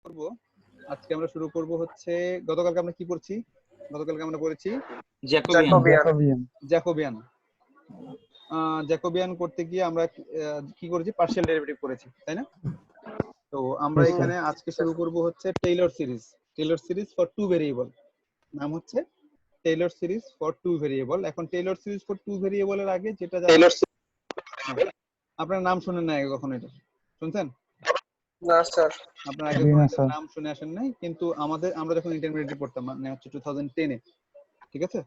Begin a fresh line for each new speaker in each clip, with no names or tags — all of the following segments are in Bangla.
করব আজকে আমরা শুরু করব হচ্ছে গতকালকে আমরা কি পড়ছি? গতকালকে আমরা পড়েছি জ্যাকোবিয়ান। জ্যাকোবিয়ান করতে গিয়ে আমরা কি করেছি? পার্শিয়াল ডেরিভেটিভ করেছি, তাই না? তো আমরা এখানে আজকে শুরু করব হচ্ছে Taylor series. Taylor series for two variable, নাম হচ্ছে Taylor series for two variable. এখন টেইলর সিরিজ ফর টু ভেরিয়েবলের আগে যেটা আপনার নাম শুনেন না কখনো? এটা শুনছেন
না স্যার,
আপনার আগে নাম শুনে আসেন নাই, কিন্তু আমরা যখন ইন্টারমিডিয়েট পড়তাম মানে হচ্ছে 2010-এ, ঠিক আছে?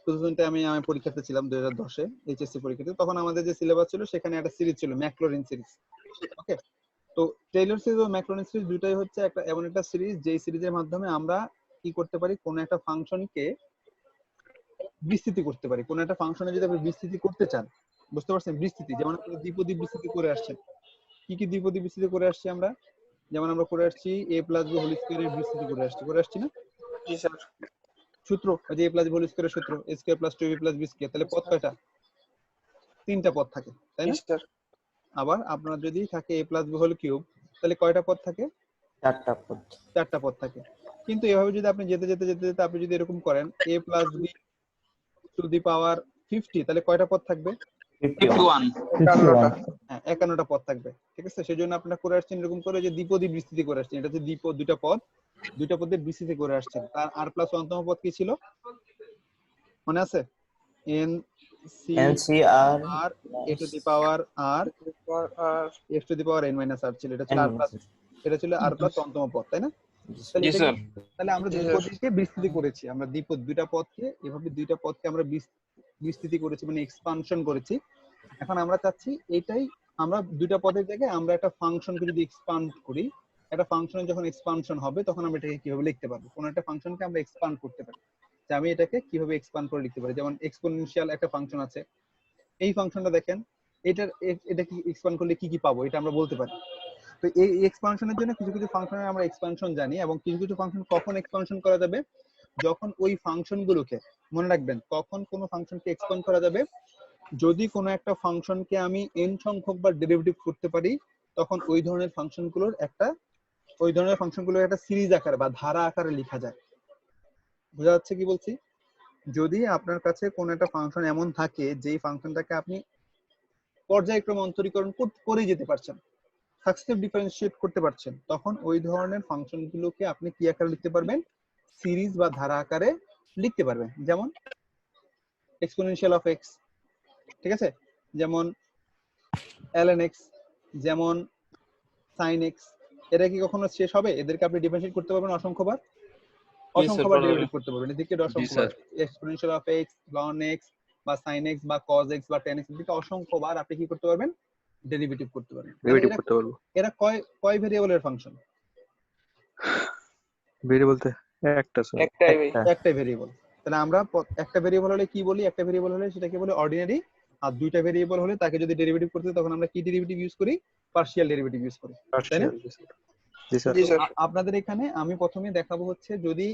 2010-এ আমি পরীক্ষাতে ছিলাম 2010-এ এইচএসসি পরীক্ষাতে। তখন আমাদের যে সিলেবাস ছিল সেখানে একটা সিরিজ ছিল ম্যাকলরিন সিরিজ। ওকে, তো টেইলর সিরিজ ও ম্যাকলরিন সিরিজ দুটাই হচ্ছে একটা এমন একটা সিরিজ যেই সিরিজের মাধ্যমে আমরা কি করতে পারি, কোন একটা ফাংশনকে বিস্তৃতি করতে পারি। কোন একটা ফাংশনে যদি আপনি বিস্তৃতি করতে চান, বুঝতে পারছেন? বিস্তৃতি যেমন আপনি দ্বিপদী বিস্তৃতি করে আসছেন। কি কি দ্বিপদী বিস্তৃতি করে আসছি আমরা? যেমন আমরা করে আসছি a প্লাস b হোল স্কয়ারের বিস্তৃতি করে আসছি না?
জি স্যার।
সূত্র ওই যে a প্লাস b হোল স্কয়ারের সূত্র a square plus 2b plus b square. তাহলে পদ কয়টা? তিনটা পদ থাকে, তাই না? আবার আপনার যদি থাকে a plus b whole cube, তাহলে কয়টা পদ থাকে? চারটা পদ থাকে। কিন্তু এভাবে যদি আপনি যেতে যেতে যেতে যেতে আপনি যদি এরকম করেন a plus b to the power 50, তাহলে কয়টা পদ থাকবে?
51।
হ্যাঁ, 51টা পদ থাকবে, ঠিক আছে? সেজন্য আপনারা করে আসছেন এরকম করে যে দ্বিপদী বিস্তৃতি করে আসছেন। এটা হচ্ছে দ্বিপদ, দুইটা পদের বিস্তৃতি করে আসছেন। তার আর প্লাস অন্তম পদ কি ছিল মনে আছে? N C R A to the power R X to the power N minus R ছিল। এটা ছিল আর প্লাস অন্তম পদ, তাই না? তাহলে আমরা দ্বিপদীকে বিস্তৃতি করেছি। আমরা দ্বিপদ দুইটা পদকে এভাবে আমরা বিস্তৃতি করেছি, মানে এক্সপানশন করেছি। এখন আমরা চাচ্ছি এটাই আমরা দুইটা পদের জায়গায় আমরা একটা ফাংশনকে যদি এক্সপান্ড করি, একটা ফাংশনের যখন এক্সপানশন হবে তখন আমরা এটাকে কিভাবে লিখতে পারবো? কোন একটা ফাংশনকে আমরা এক্সপান্ড করতে পারি, যে আমি এটাকে কিভাবে এক্সপান্ড করে লিখতে পারি। যেমন এক্সপোনেনশিয়াল একটা ফাংশন আছে, এই ফাংশনটা দেখেন, এটা কি এক্সপান্ড করলে কি কি পাবো এটা আমরা বলতে পারি। তো এই এক্সপানশনের জন্য কিছু কিছু ফাংশনের আমরা এক্সপানশন জানি, এবং কিছু কিছু ফাংশন কখন এক্সপানশন করা যাবে? যখন ওই ফাংশনগুলোকে, মনে রাখবেন, কখন কোন ফাংশনকে এক্সপান্ড করা যাবে? যদি কোনো একটা ফাংশনকে আমি n সংখ্যক বার ডেরিভেটিভ করতে পারি, তখন ওই ধরনের ফাংশনগুলোর একটা সিরিজ আকারে বা ধারা আকারে লেখা যায়। বোঝা যাচ্ছে কি বলছি? যদি আপনার কাছে কোন একটা ফাংশন এমন থাকে যেই ফাংশনটাকে আপনি পর্যায়ক্রমে অন্তরীকরণ করে যেতে পারছেন, সাকসেসিভ ডিফারেন্সিয়েট করতে পারছেন, তখন ওই ধরনের ফাংশনগুলোকে আপনি কি আকারে লিখতে পারবেন? সিরিজ বা ধারা আকারে লিখতে পারবেন। যেমন এক্সপোনেনশিয়াল অফ এক্স, ঠিক আছে? যেমন ln x, যেমন sin x। এটা কি কখনো শেষ হবে? এদেরকে আপনি ডিফারেন্সিয়েট করতে পারবেন অসংখ্যবার ডেরিভেটিভ করতে পারবেন। এদিকে অসংখ্যবার exponential of x, ln x বা sin x বা cos x বা tan x, এদিকে অসংখ্যবার আপনি কি করতে পারবেন? ডেরিভেটিভ করতে পারবেন। এরা কয় ভেরিয়েবলের ফাংশন?
ভেরিয়েবলতে
একটাই ভেরিয়েবল। তাহলে আমরা একটা ভেরিয়েবল হলে কি বলি? একটা ভেরিয়েবল হলে সেটাকে বলি অর্ডিনারি। আর দুইটা ভেরিয়েবল হলে তাকে যদি ডেরিভেটিভ করতে তখন আমরা কি ডেরিভেটিভ ইউজ করি? পার্শিয়াল ডেরিভেটিভ ইউজ করি, তাই না? আপনাদের এখানে আমি প্রথমে দেখাবো হচ্ছে যদি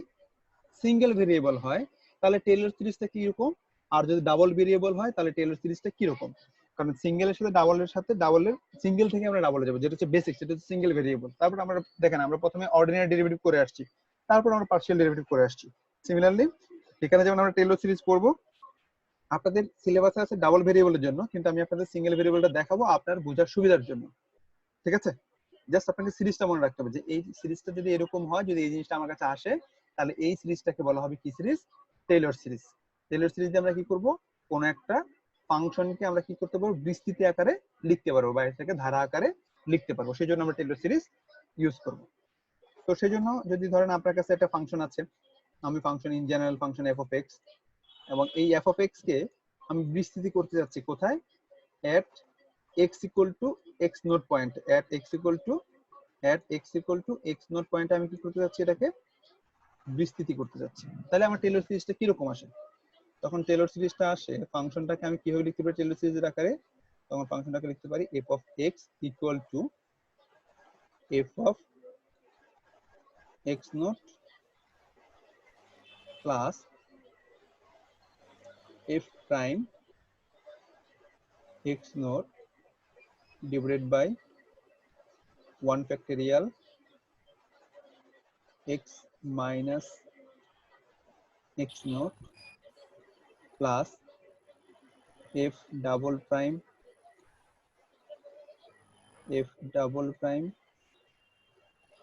সিঙ্গেল ভেরিয়েবল হয় তাহলে টেইলর সিরিজটা কি রকম, আর যদি ডাবল ভেরিয়েবল হয় তাহলে টেইলর সিরিজটা কি রকম। কারণ সিঙ্গেলের সাথে ডাবলের সিঙ্গেল থেকে আমরা ডাবলে যাব, যেটা হচ্ছে বেসিক, সেটা হচ্ছে সিঙ্গেল ভেরিয়েবল। তারপর আমরা দেখেন আমরা প্রথমে অর্ডিনারি ডেরিভেটিভ করে আসছি, তারপর আমরা পার্শিয়াল ডেরিভেটিভ করে আসছি। সিমিলারলি এখানে যেমন আমরা টেইলর সিরিজ পড়বো, আপনাদের সিলেবাসে আছে ডাবল ভেরিয়েবলের জন্য, কিন্তু আমি আপনাদের সিঙ্গেল ভেরিয়েবলটা দেখাবো আপনার বোঝার সুবিধার জন্য, ঠিক আছে? জাস্ট আপনাকে সিরিজটা মনে রাখতে হবে যে এই সিরিজটা যদি এরকম হয়, যদি এই জিনিসটা আমার কাছে আসে, তাহলে এই সিরিজটাকে বলা হবে কি সিরিজ? Taylor series. টেইলর সিরিজে আমরা কি করব? কোন একটা ফাংশনকে আমরা কি করতে পারবো? বিস্তৃতি আকারে লিখতে পারবো বা এটাকে ধারা আকারে লিখতে পারবো, সেই জন্য আমরা টেইলর সিরিজ ইউজ করব। তো সেই জন্য যদি ধরেন আপনার কাছে একটা ফাংশন আছে, আমি function in general function f of x, এবং এই f of x কে আমি বিস্তৃতি করতে যাচ্ছি কোথায়? at x equal to x naught point, at x equal to x naught পয়েন্টে আমি কি করতে যাচ্ছি? এটাকে বিস্তৃতি করতে যাচ্ছি। তাহলে আমার টেইলর সিরিজটা কি রকম আসে? তখন টেইলর সিরিজটা আসে, ফাংশনটাকে আমি কিভাবে লিখতে পারি টেইলর সিরিজের আকারে? তখন ফাংশনটাকে লিখতে পারি f of x equal to f of x naught plus f prime x naught divided by 1 factorial x minus x naught plus f double prime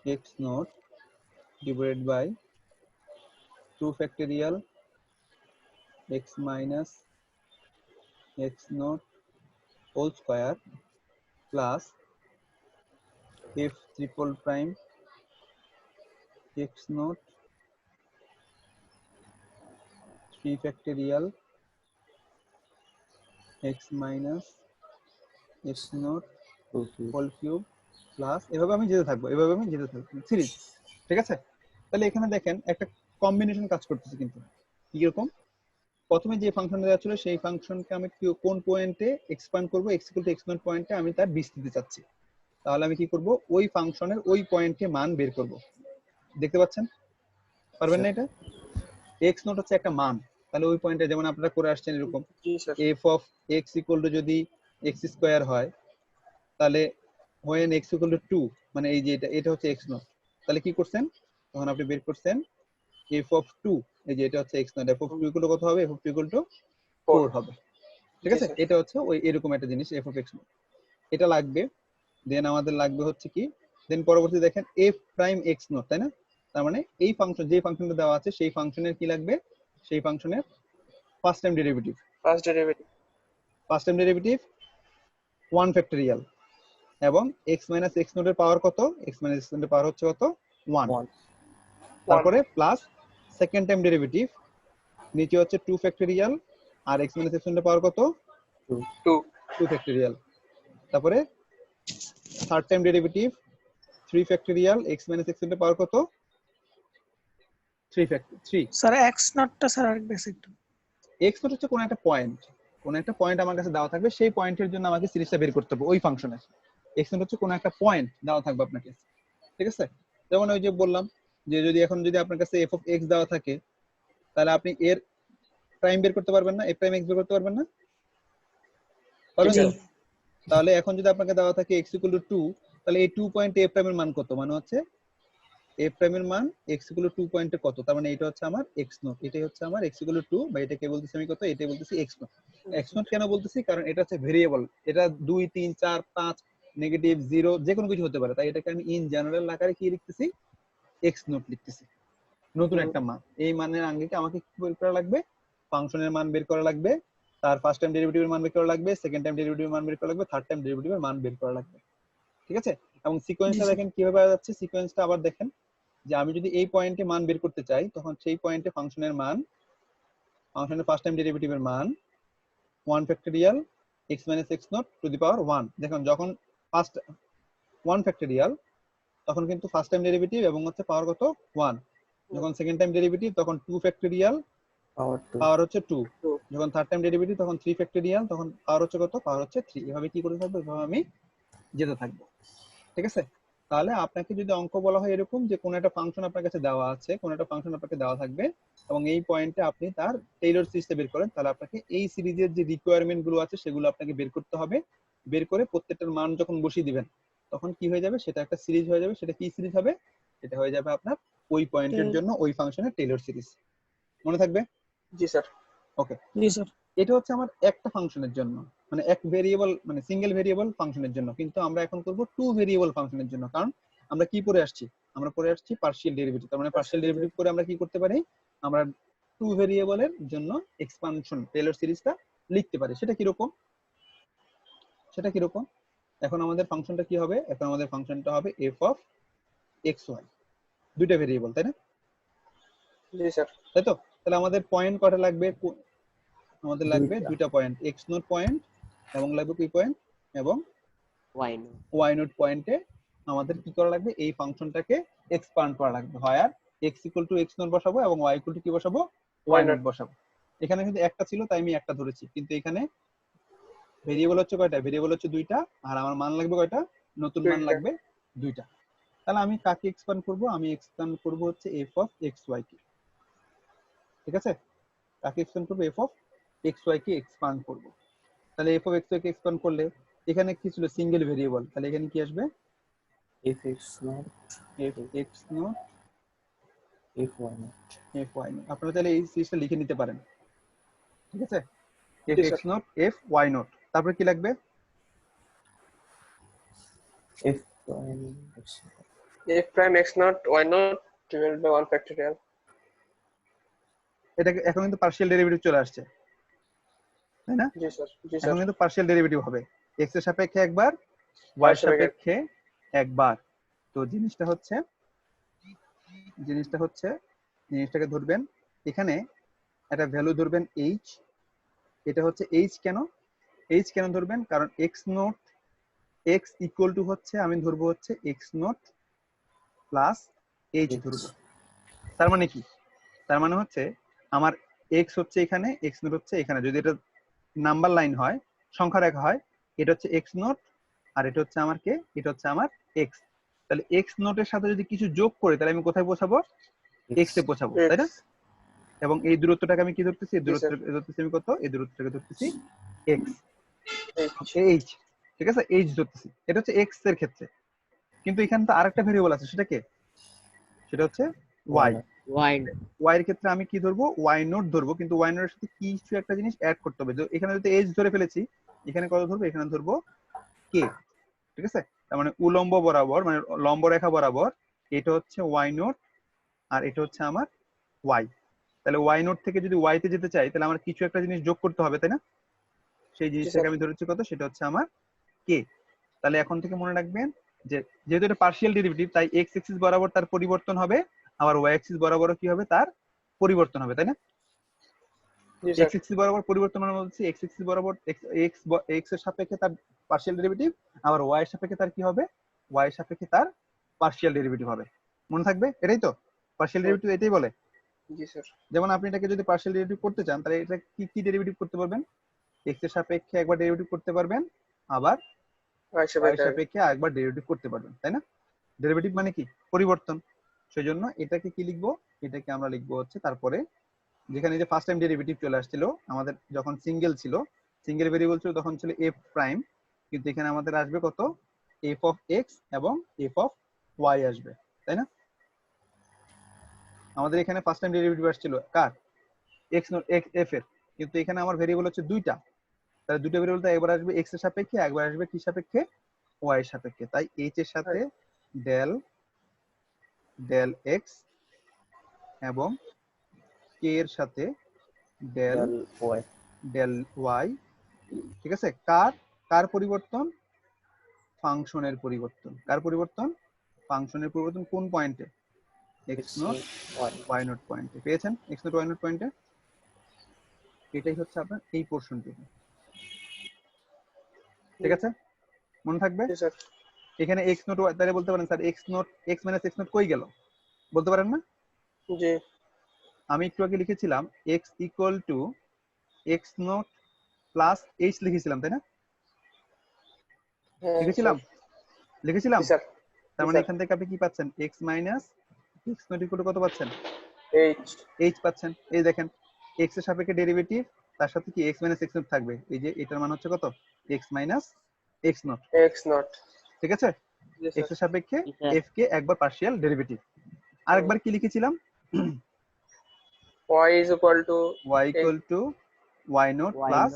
x naught divided by 2 factorial x minus x naught whole square plus f triple prime x naught 3 factorial x minus x naught whole cube plus এভাবে আমি যেতে থাকবো সিরিজ। ঠিক আছে, তাহলে এখানে দেখেন একটা কম্বিনেশন কাজ করতেছে কিন্তু কিরকম। প্রথমে যে ফাংশনটা দেওয়া ছিল সেই ফাংশনকে আমি কোন পয়েন্টে এক্সপ্যান্ড করব, x equal to x not পয়েন্টে আমি তার বিস্তৃতি চাচ্ছি। তাহলে আমি কি করব, ওই ফাংশনের ওই পয়েন্টে মান বের করব। দেখতে পাচ্ছেন, পারবেন না এটা? x নট হচ্ছে একটা মান, তাহলে ওই পয়েন্টে যেমন আপনারা করে আসছেন এরকম
জি sir.
f of x equal to যদি x স্কয়ার হয়, তাহলে when x equal to 2 মানে এই যে এটা হচ্ছে x নট, তাহলে কি করছেন তখন আপনি বের করছেন f of 2, এই যে এটা হচ্ছে x not, f of 2 equal to কত হবে, f of 2 equal to 4 হবে। ঠিক আছে, এটা হচ্ছে ওই এরকম একটা জিনিস f of x নট, এটা লাগবে। দেন আমাদের লাগবে হচ্ছে কি, দেন পরবর্তী দেখেন f প্রাইম x নট, তাই না? তার মানে এই ফাংশন, যে ফাংশনটা দেওয়া আছে সেই ফাংশনের কি লাগবে, সেই ফাংশনের ফার্স্ট টাইম ডেরিভেটিভ 1 ফ্যাক্টরিয়াল এবং x মাইনাস x নট এর পাওয়ার কত, x মাইনাস x নট এর পাওয়ার হচ্ছে কত 1, তারপরে প্লাস সেকেন্ড টাইম ডেরিভেটিভ নিচে হচ্ছে 2 ফ্যাক্টরিয়াল আর x মাইনাস x নট এর পাওয়ার কত 2 ফ্যাক্টরিয়াল, তারপরে third time derivative 3 factorial x minus x naught এর পাওয়ার কত 3
স্যার x নটটা স্যার আরেকটা একটু।
x নট হচ্ছে কোন একটা পয়েন্ট, কোন একটা পয়েন্ট আমার কাছে দেওয়া থাকবে, সেই পয়েন্টের জন্য আমাকে সিরিজটা বের করতে হবে ওই ফাংশনের। x নট হচ্ছে কোন একটা পয়েন্ট দেওয়া থাকবে আপনাকে, ঠিক আছে? যেমন ওই যে বললাম যে যদি এখন যদি আপনার কাছে f of x দেওয়া থাকে, তাহলে আপনি এর প্রাইম বের করতে পারবেন না, f প্রাইম x বের করতে পারবেন না, পারবেন তো? তাহলে এখন যদি আপনাকে দেওয়া থাকে x ইকুয়াল টু 2, তাহলে এই 2 পয়েন্টে f প্রাইমের মান কত, মানে হচ্ছে f প্রাইমের মান x ইকুয়াল টু 2 পয়েন্টে কত, তার মানে এটা হচ্ছে আমার x নট, এটাই হচ্ছে আমার x ইকুয়াল টু 2, বা এটাকে বলতেছি আমি কত, এটাই বলতেছি x নট। x নট কেন বলতেছি, কারণ এটা হচ্ছে ভেরিয়েবল, এটা 2 3 4 5 নেগেটিভ 0 যে কোনো কিছু হতে পারে, তাই এটাকে আমি ইন জেনারেল আকারে কি লিখতেছি, x নট লিখতেছি, নতুন একটা মান। এই মানের আঙ্গিকে আমাকে কি বের করা লাগবে, ফাংশনের মান বের করা লাগবে, তার ফার্স্ট টাইম ডেরিভেটিভের মান বের করা লাগবে, সেকেন্ড টাইম ডেরিভেটিভের মান বের করা লাগবে, থার্ড টাইম ডেরিভেটিভের মান বের করা লাগবে। ঠিক আছে, এবং সিকোয়েন্সটা দেখেন কিভাবে পাওয়া যাচ্ছে, সিকোয়েন্সটা আবার দেখেন যে আমি যদি এই পয়েন্টে মান বের করতে চাই, তখন সেই পয়েন্টে ফাংশনের মান, ফাংশনের ফার্স্ট টাইম ডেরিভেটিভের মান 1 factorial x minus x naught to the power 1, দেখুন যখন ফার্স্ট 1 ফ্যাক্টরিয়াল তখন কিন্তু ফার্স্ট টাইম ডেরিভেটিভ এবং হচ্ছে পাওয়ার কত 1, যখন সেকেন্ড টাইম ডেরিভেটিভ তখন 2 ফ্যাক্টরিয়াল পাওয়ার হচ্ছে 2, যখন থার্ড টাইম ডেরিভেটিভ তখন 3 ফ্যাক্টরিয়াল তখন পাওয়ার হচ্ছে কত, পাওয়ার হচ্ছে 3। এভাবে কি করে থাকবো, এভাবে আমি যেতে থাকবো। ঠিক আছে, তাহলে আপনাকে যদি অঙ্ক বলা হয় এরকম যে কোন একটা ফাংশন আপনার কাছে দেওয়া আছে, কোন একটা ফাংশন আপনাকে দেওয়া থাকবে এবং এই পয়েন্টে আপনি তার টেইলর সিরিজটা বের করেন, তাহলে আপনাকে এই সিরিজের যে রিকোয়ারমেন্ট গুলো আছে সেগুলো আপনাকে বের করতে হবে। বের করে প্রত্যেকটার মান যখন বসিয়ে দিবেন তখন কি হয়ে যাবে, সেটা একটা সিরিজ হয়ে যাবে। সেটা কি সিরিজ হবে, এটা হয়ে যাবে আপনার ওই পয়েন্টের জন্য ওই ফাংশনের টেইলর সিরিজ। মনে থাকবে?
জি স্যার।
ওকে,
জি স্যার।
এটা হচ্ছে আমার একটা ফাংশনের জন্য, মানে এক ভেরিয়েবল, মানে সিঙ্গেল ভেরিয়েবল ফাংশনের জন্য। কিন্তু আমরা এখন করব টু ভেরিয়েবল ফাংশনের জন্য, কারণ আমরা কি পড়ে আসছি, আমরা পড়ে আসছি পার্শিয়াল ডেরিভেটিভ। তার মানে পার্শিয়াল ডেরিভেটিভ করে আমরা কি করতে পারি, আমরা টু ভেরিয়েবলের জন্য এক্সপানশন টেইলর সিরিজটা লিখতে পারি। সেটা কি রকম, সেটা কি রকম, এখন আমাদের ফাংশনটা কি হবে, এখন আমাদের ফাংশনটা হবে f অফ x y, দুইটা ভেরিয়েবল, তাই না?
জি স্যার।
তাই তো, তাহলে আমাদের পয়েন্ট কটা লাগবে, আমাদের লাগবে দুইটা পয়েন্ট, x নট পয়েন্ট এবং লাগবে কি পয়েন্ট, এবং y নট পয়েন্টে আমাদের কি করা লাগবে, এই ফাংশনটাকে এক্সপান্ড করা লাগবে। হয় আর x equal to x not বসাবো এবং y ইকুয়াল টু কি বসাবো, y নট বসাবো। এখানে কিন্তু একটা ছিল তাই আমি একটা ধরেছি, কিন্তু এখানে ভেরিয়েবল হচ্ছে কয়টা, ভেরিয়েবল হচ্ছে দুইটা, আর আমার মান লাগবে কয়টা, নতুন মান লাগবে দুইটা। তাহলে আমি কাকে এক্সপান্ড করব, আমি এক্সপান্ড করব হচ্ছে f অফ xy কে। ঠিক আছে, কাকে এক্সপান্ড করব, f of xy K expand করব। তাহলে f of xy K expand করলে এখানে কি ছিল, সিঙ্গেল ভেরিয়েবল, তাহলে এখানে কি আসবে, f x নট
if y not
F Y naught. আপনারা চাইলে এই সিরিজটা লিখে নিতে পারেন, ঠিক আছে? এফ
জি,
X
sir.
Naught F Y naught, তারপরে কি লাগবে?
if prime x
F prime x naught y naught divided by 1 factorial.
এটাকে এখন কিন্তু পার্শিয়াল ডেরিভেটিভ চলে আসছে, তাই না?
জি স্যার, জি
এখন
স্যার।
কিন্তু পার্শিয়াল ডেরিভেটিভ হবে, এক্স এর সাপেক্ষে একবার, ওয়াই এর সাপেক্ষে একবার। তো জিনিসটাকে ধরবেন, এখানে একটা ভ্যালু ধরবেন এইচ। এটা হচ্ছে এইচ কেন ধরবেন? কারণ x not x equal to হচ্ছে, আমি ধরবো হচ্ছে এক্স নট প্লাস এইচ ধরবো। তার মানে কি? তার মানে হচ্ছে আমার এক্স হচ্ছে এখানে, এক্স নট হচ্ছে এখানে। যদি এটা নাম্বার লাইন হয়, সংখ্যা রেখা হয়, এটা হচ্ছে এক্স নট আর এটা হচ্ছে আমার কে, এটা হচ্ছে আমার এক্স। তাহলে এক্স নটের সাথে যদি কিছু যোগ করে, তাহলে আমি কোথায় পৌঁছাবো? এক্স এ পৌঁছাবো, তাই না? এবং এই দূরত্বটাকে আমি কি ধরতেছি? এই দূরত্বটাকে ধরতেছি আমি কত? এই দূরত্বটাকে ধরতেছি এক্স, এইচ, ঠিক আছে? এইচ ধরতেছি, এটা হচ্ছে এক্স এর ক্ষেত্রে। কিন্তু এখানে তো আরেকটা ভেরিয়েবল আছে, সেটা কে? সেটা হচ্ছে ওয়াই। ওয়াই এর ক্ষেত্রে আমি কি ধরবো? ওয়াই নোট ধরবো, কিন্তু ওয়াই নোটের সাথে কিছু একটা জিনিস অ্যাড করতে হবে। এখানে যদি এইচ ধরে ফেলেছি, এখানে কত ধরবো? এখানে ধরবো কে, ঠিক আছে? তার মানে উলম্ব বরাবর, মানে লম্ব রেখা বরাবর, এটা হচ্ছে ওয়াই নোট আর এটা হচ্ছে আমার ওয়াই। তাহলে ওয়াই নোট থেকে যদি ওয়াই তে যেতে চাই, তাহলে আমার কিছু একটা জিনিস যোগ করতে হবে, তাই না? সেই জিনিসটাকে আমি ধরেছি কত? সেটা হচ্ছে আমার কে। তাহলে এখন থেকে মনে রাখবেন যে যেহেতু এটা পার্শিয়াল ডেরিভেটিভ, তাই এক্স এক্সিস বরাবর তার পরিবর্তন হবে, আবার ওয়াই এক্সিস বরাবর কি হবে? তার পরিবর্তন হবে, তাই না? এক্স এক্সিস বরাবর পরিবর্তন মানে বলছি এক্স এক্সিস বরাবর এক্স এর সাপেক্ষে তার পার্শিয়াল ডেরিভেটিভ, আবার ওয়াই এর সাপেক্ষে তার কি হবে? ওয়াই এর সাপেক্ষে তার পার্শিয়াল ডেরিভেটিভ হবে। মনে থাকবে? এটাই তো পার্শিয়াল ডেরিভেটিভ, এটাই বলে।
জি স্যার।
যেমন আপনি এটাকে যদি পার্শিয়াল ডেরিভেটিভ করতে চান, তাহলে এটা কি ডেরিভেটিভ করতে পারবেন? এক্স এর সাপেক্ষে একবার ডেরিভেটিভ করতে পারবেন, আবার ওয়াই এর সাপেক্ষে আরেকবার ডেরিভেটিভ করতে পারবেন, তাই না? ডেরিভেটিভ মানে কি? পরিবর্তন। সেজন্য এটাকে কি লিখবো? এটাকে আমরা লিখবো হচ্ছে, তারপরে যেখানে যে ফার্স্ট টাইম ডেরিভেটিভ চলে আসছিল আমাদের, যখন সিঙ্গেল ভেরিয়েবল ছিল, তখন ছিল এফ প্রাইম, কিন্তু এখানে আমাদের আসবে কত? এফ অফ এক্স এবং এফ অফ ওয়াই আসবে, তাই না? আমাদের এখানে ফার্স্ট টাইম ডেরিভেটিভ আসছিল কার? এক্স এফ এর, কিন্তু এখানে আমার ভেরিয়েবল হচ্ছে দুইটা। তাহলে দুটো ভেরিয়েবল তো একবার আসবে এক্স এর সাপেক্ষে, একবার আসবে কি সাপেক্ষে? ওয়াই এর সাপেক্ষে। তাই এইচ এর সাথে ডেল ডেল এক্স এবং কে এর সাথে ডেল
y
ডেল ওয়াই, ঠিক আছে? কার কার পরিবর্তন? ফাংশনের পরিবর্তন। কার পরিবর্তন? ফাংশনের পরিবর্তন। কোন পয়েন্টে? এক্স নট ওয়াই নট পয়েন্টে। পেয়েছেন? এক্স নট ওয়াই নট পয়েন্টে। এটাই হচ্ছে আপনার এই পোর্শনটুকু, ঠিক আছে? মনে থাকবে? এখানে এক্স নট ওয়াই, তাহলে বলতে পারেন sir x not x minus x not কই গেল? বলতে পারেন না?
জি।
আমি একটু আগে লিখেছিলাম x equal to x not plus H লিখেছিলাম, তাই না? লিখেছিলাম। তার মানে এখান থেকে আপনি কি পাচ্ছেন? X minus x not equal to কত পাচ্ছেন? এইচ পাচ্ছেন। এই দেখেন, এক্স এর সাপেক্ষে ডেরিভেটিভ, তার সাথে কি এক্স মাইনাস এক্স নট থাকবে। এই যে এটার মান হচ্ছে কত? এক্স মাইনাস এক্স নট, ঠিক আছে? এক্স এর সাপেক্ষে এফ কে একবার পার্শিয়াল ডেরিভেটিভ। আরেকবার কি লিখেছিলাম?
y is equal to
y equal to y naught plus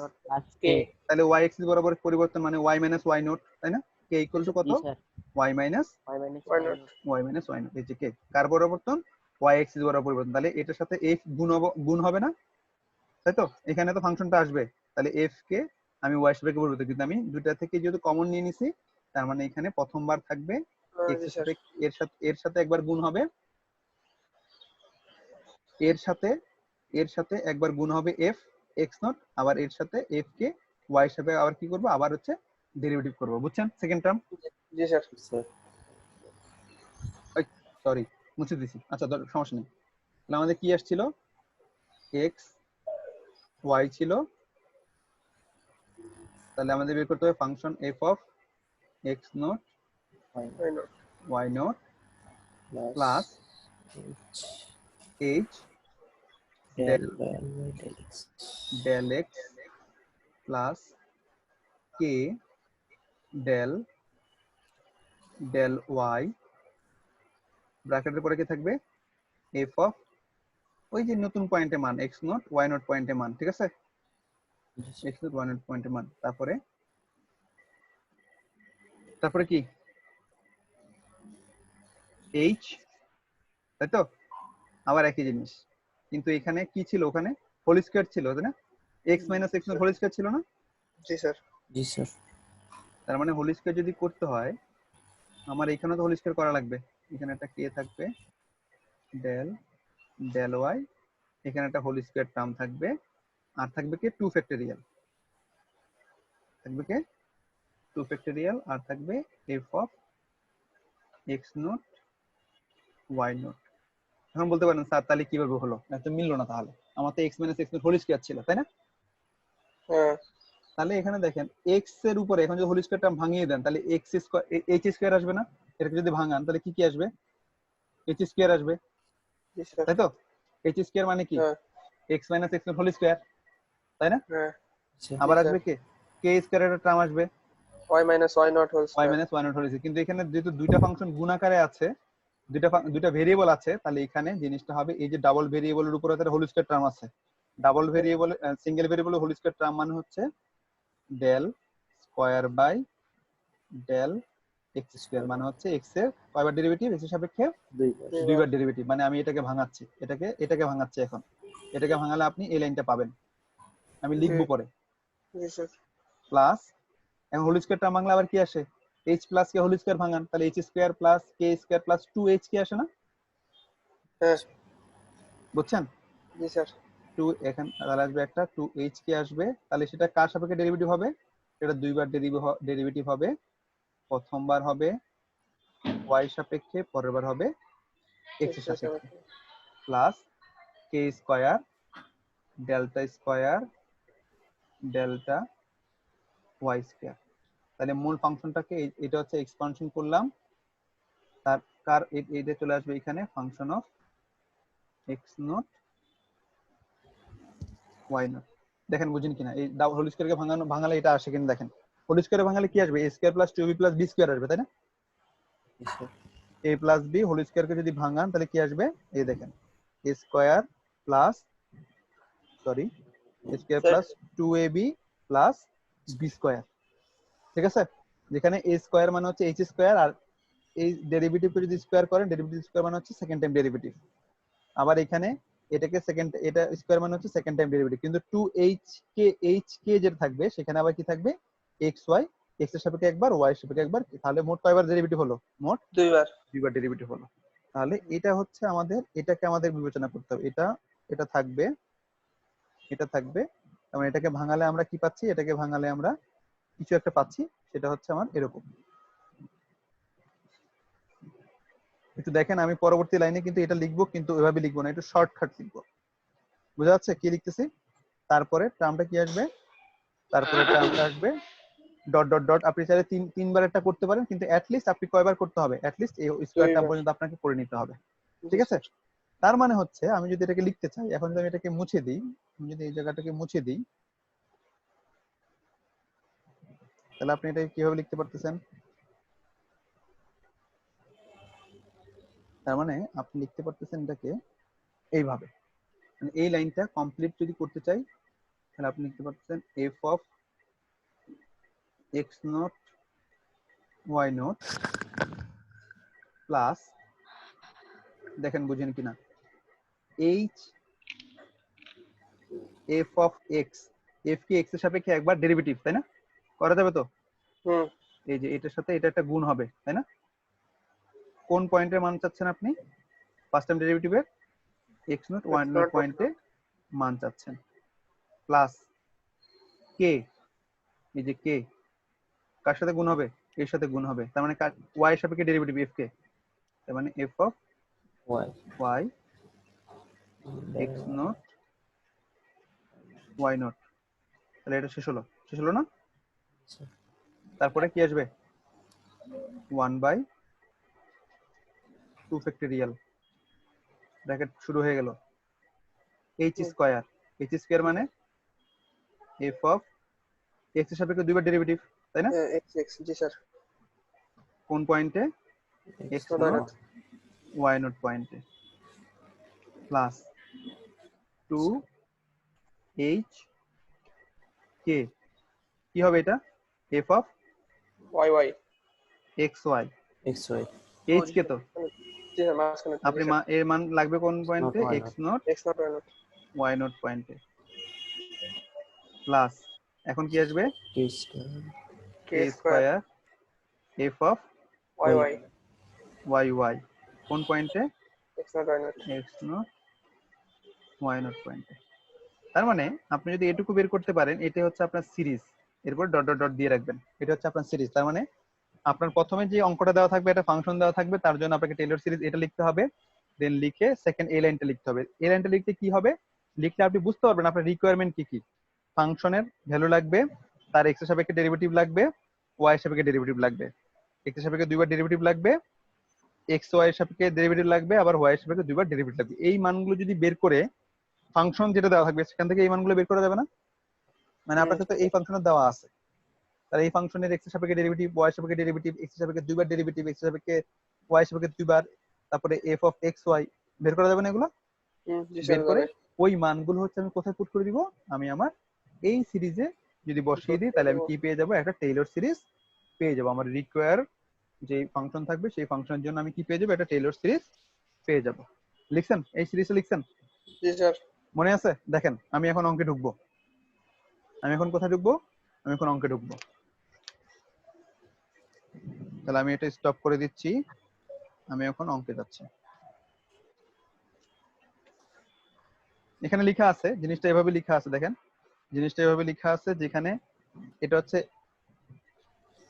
k.
তাহলে y axis বরাবর পরিবর্তন মানে y minus y naught, তাই না? k equal to কত? y minus
y naught.
y naught, এই যে k কার পরিবর্তন? y axis বরাবর পরিবর্তন। তাহলে এটার সাথে f গুণ হবে না, তাই তো? এখানে তো ফাংশনটা আসবে, তাহলে f কে আমি y সাপেক্ষে পরিবর্তন, কিন্তু আমি দুইটা থেকে যেহেতু কমন নিয়ে নিছি, তার মানে এখানে প্রথমবার থাকবে x এর সাপেক্ষে, এর সাথে একবার গুণ হবে, এর সাথে একবার গুণ হবে f x নট, আবার এর সাথে f কে y হিসেবে আবার কি করব? আবার হচ্ছে ডেরিভেটিভ করব। বুঝছেন? Second term.
জি স্যার।
সরি, মুছে দিছি। আচ্ছা, সমস্যা নেই। তাহলে আমাদের কি আসছিল? x y ছিল, তাহলে আমাদের বের করতে হবে function f of x naught y not plus h del x plus k del y, ব্র্যাকেটের পরে কি থাকবে? এফ অফ ওই যে নতুন পয়েন্টে মান এক্স নট ওয়াই নট পয়েন্টে মান, ঠিক আছে? এক্স নট ওয়াই নট পয়েন্টে মান, তারপরে কি এইচ, তাই তো? আবার একই জিনিস, কিন্তু এখানে কি ছিল, ওখানে হোল স্কয়ার ছিল, তাই না? X minus x naught whole square ছিল না?
জি স্যার।
জি স্যার।
তার মানে হোল স্কয়ার যদি করতে হয় আমার এখানে তো হোল স্কয়ার করা লাগবে। এখানে একটা কে থাকবে, ডেল ডেল ওয়াই, এখানে একটা হোল স্কয়ার টার্ম থাকবে, আর থাকবে কি 2 ফ্যাক্টরিয়াল, থাকবে কি 2 ফ্যাক্টরিয়াল, আর থাকবে F of x naught Y naught. এখন বলতে পারেন স্যার তাহলে কিভাবে হলো, এত মিললো না, তাহলে আমার তো X minus x naught whole square ছিল, তাই না?
হ্যাঁ
তাহলে এখানে দেখেন এক্স এর উপরে এখন যদি হোল স্কয়ার টার্ম ভাঙিয়ে দেন তাহলে এক্স স্কয়ার এইচ স্কয়ার আসবে না? এটাকে যদি ভাঙান তাহলে কি কি আসবে? এইচ স্কয়ার আসবে,
জি স্যার।
তাই তো? এইচ স্কয়ার মানে কি
হ্যাঁ
x minus x naught whole square, তাই না?
হ্যাঁ।
আবার
জি
আসবে কে কে স্কয়ার এর টার্ম আসবে
y minus y naught whole
y
square.
Minus y naught whole square. কিন্তু এখানে যেহেতু দুইটা ফাংশন গুণাকারে আছে, দুইটা ভেরিয়েবল আছে, তাহলে এখানে জিনিসটা হবে এই যে ডাবল ভেরিয়েবলের উপরে একটা হোল স্কয়ার টার্ম আছে। Double variable single variable whole square term মানে হচ্ছে del square by del x square, মানে হচ্ছে এক্স এর কয়বার ডেরিভেটিভ, এক্স এর সাপেক্ষে দুইবার ডেরিভেটিভ। মানে আমি এটাকে ভাঙাচ্ছি, এটাকে ভাঙাচ্ছি, এখন এটাকে ভাঙালে আপনি এই লাইনটা পাবেন, আমি লিখবো পরে।
জি স্যার।
প্লাস এখন হোল স্কয়ার টার্ম ভাঙলে আবার কি আসে, h প্লাস কে হোল স্কয়ার ভাঙান, তাহলে h square plus k square plus 2h কি আসে না?
হ্যাঁ
বুঝছেন?
জি স্যার।
2 এখানে তাহলে আসবে একটা 2h কে আসবে, তাহলে সেটা কার সাপেক্ষে ডেরিভেটিভ হবে? এটা দুইবার ডেরিভেটিভ হবে, প্রথমবার হবে y সাপেক্ষে, পরের বার হবে x এর সাপেক্ষে, plus k square delta y square. তাহলে মূল ফাংশনটাকে এটা হচ্ছে এক্সপানশন করলাম, তার কার এইটা চলে আসবে এখানে function of x naught Y naught. দেখেন বুঝেন কিনা, এই হোল স্কয়ারকে ভাঙালে এটা আসে কিনা দেখেন। হোল স্কয়ারে ভাঙালে কি আসবে? a square plus 2b plus b square আসবে, তাই না? a প্লাস b হোল স্কয়ারকে যদি ভাঙান তাহলে কি আসবে? এই দেখেন a square plus sorry a square plus 2ab plus b square, ঠিক আছে? যেখানে a স্কয়ার মানে হচ্ছে h স্কয়ার, আর এই ডেরিভেটিভকে যদি স্কয়ার করেন, ডেরিভেটিভ স্কয়ার মানে হচ্ছে সেকেন্ড টাইম ডেরিভেটিভ। আবার এখানে এটাকে এটা স্কয়ার মানে হচ্ছে সেকেন্ড টাইম ডেরিভেটিভ, কিন্তু 2h কে যেটা থাকবে সেখানে আবার কি থাকবে? xy, x এর সাপেক্ষে একবার, y এর সাপেক্ষে একবার, তাহলে মোট কয়বার ডেরিভেটিভ হলো? মোট দুইবার ডেরিভেটিভ হলো। তাহলে এটা হচ্ছে আমাদের, এটাকে আমাদের বিবেচনা করতে হবে, এটা থাকবে, এটা থাকবে। মানে এটাকে ভাঙালে আমরা কি পাচ্ছি? এটাকে ভাঙালে আমরা কিছু একটা পাচ্ছি, সেটা হচ্ছে আমার এরকম। একটু দেখেন, আমি পরবর্তী লাইনে কিন্তু এটা লিখবো, কিন্তু এভাবে লিখবো না, একটু শর্টকাট লিখবো। বুঝা যাচ্ছে কি লিখতেছি? তারপরে টার্মটা কি আসবে? তারপরে টার্মটা আসবে ডট ডট ডট। আপনি চাইলে তিনবার এটা করতে পারেন, কিন্তু অ্যাট লিস্ট আপনি কয়বার করতে হবে? অ্যাট লিস্ট এই স্কয়ার টার্ম পর্যন্ত আপনাকে করে নিতে হবে, ঠিক আছে? তার মানে হচ্ছে আমি যদি এটাকে লিখতে চাই, এখন যদি আমি এটাকে মুছে দিই, আমি যদি এই জায়গাটাকে মুছে দিই, তাহলে আপনি এটাকে কিভাবে লিখতে পারতেছেন? তার মানে আপনি লিখতে পারতেছেন এটাকে এইভাবে, মানে এই লাইনটা কমপ্লিট যদি করতে চাই তাহলে আপনি লিখতে পারতেছেন f of x naught Y naught plus, দেখেন বুঝেন কিনা, h f of x, f কি এক্স এর সাপেক্ষে একবার ডেরিভেটিভ, তাই না? করা যাবে তো? এই যে এটার সাথে এটা একটা গুণ হবে, তাই না? কোন পয়েন্টের মান চাচ্ছেন আপনি? ফার্স্ট টাইম ডেরিভেটিভের এক্স নট ওয়াই নট পয়েন্টে মান চাচ্ছেন, প্লাস কে, এই যে কে কার সাথে গুণ হবে? এর সাথে গুণ হবে, তার মানে ওয়াই এর সাপেক্ষে ডেরিভেটিভ এফ কে, তার মানে f of y x naught Y naught. তাহলে এটা শেষ হলো না? তারপরে কি আসবে? 1/2 ফ্যাক্টরিয়াল, ব্র্যাকেট শুরু হয়ে গেল, এইচ স্কয়ার মানে এফ অফ এক্স এর সাপেক্ষে দুইবার ডেরিভেটিভ, তাই না?
জি স্যার।
কোন পয়েন্টে? এক্স নট ওয়াই নট পয়েন্টে। প্লাস 2h k কি হবে এটা f of
y
xy
xy
h কে তো
জি স্যার মাঝখানে
আপনি এর মান লাগবে কোন পয়েন্টে
y
x naught
x naught y not
y not পয়েন্টে প্লাস এখন কি আসবে
k square
k
k
square
square f of
y
y কোন পয়েন্টে
x naught y not
x naught y not পয়েন্টে। তার মানে আপনি যদি এটুকু বের করতে পারেন, এটা হচ্ছে আপনার সিরিজ, এরপর ডট ডট ডট দিয়ে রাখবেন, এটা হচ্ছে আপনার সিরিজ। তার মানে আপনার প্রথমে যে অঙ্কটা দেওয়া থাকবে, এটা ফাংশন দেওয়া থাকবে, তার জন্য আপনাকে টেলর সিরিজ এটা লিখতে হবে, দেন লিখে সেকেন্ড এ লাইনটা লিখতে হবে। এ লাইনটা লিখতে কি হবে, লিখলে আপনি বুঝতে পারবেন আপনার রিকোয়ারমেন্ট কি কি। ফাংশনের ভ্যালু লাগবে, তার এক্স এর সাপেক্ষে ডেরিভেটিভ লাগবে, ওয়াই এর সাপেক্ষে ডেরিভেটিভ লাগবে, এক্স এর সাপেক্ষে দুইবার ডেরিভেটিভ লাগবে, এক্স ওয়াই এর সাপেক্ষে ডেরিভেটিভ লাগবে, আবার ওয়াই এর সাপেক্ষে দুইবার ডেরিভেটিভ লাগবে। এই মানগুলো যদি বের করে ফাংশন যেটা দেওয়া থাকবে সেখান থেকে এই মানগুলো বের করা যাবে না? মানে আপনার কাছে তো এই ফাংশনের দেওয়া আছে, তাহলে এই ফাংশনের এক্স এর সাপেক্ষে ডেরিভেটিভ, ওয়াই এর সাপেক্ষে ডেরিভেটিভ, এক্স এর সাপেক্ষে দুইবার ডেরিভেটিভ, এক্স এর সাপেক্ষে ওয়াই এর সাপেক্ষে দুইবার, তারপরে এফ অফ এক্স ওয়াই বের করা যাবে না? এগুলো
জি
বের
স্যার
করে ওই মানগুলো হচ্ছে আমি কোথায় পুট করে দিব, আমি আমার এই সিরিজে যদি বসিয়ে দিই, তাহলে আমি কি পেয়ে যাব, একটা টেইলর সিরিজ পেয়ে যাব। আমার রিকোয়ার যে ফাংশন থাকবে সেই ফাংশনের জন্য আমি কি পেয়ে যাব, একটা টেইলর সিরিজ পেয়ে যাব। লিখছেন? এই সিরিজটা লিখছেন?
জি স্যার
মনে আছে? দেখেন আমি এখন অঙ্কে ঢুকবো। আমি এখন কোথায় ঢুকবো? আমি এখন অঙ্কে ঢুকবো। তাহলে আমি এটা স্টপ করে দিচ্ছি, আমি এখন অঙ্কে যাচ্ছি। এখানে লেখা আছে, জিনিসটা এভাবে লেখা আছে, দেখেন জিনিসটা এভাবে লেখা আছে, যেখানে এটা হচ্ছে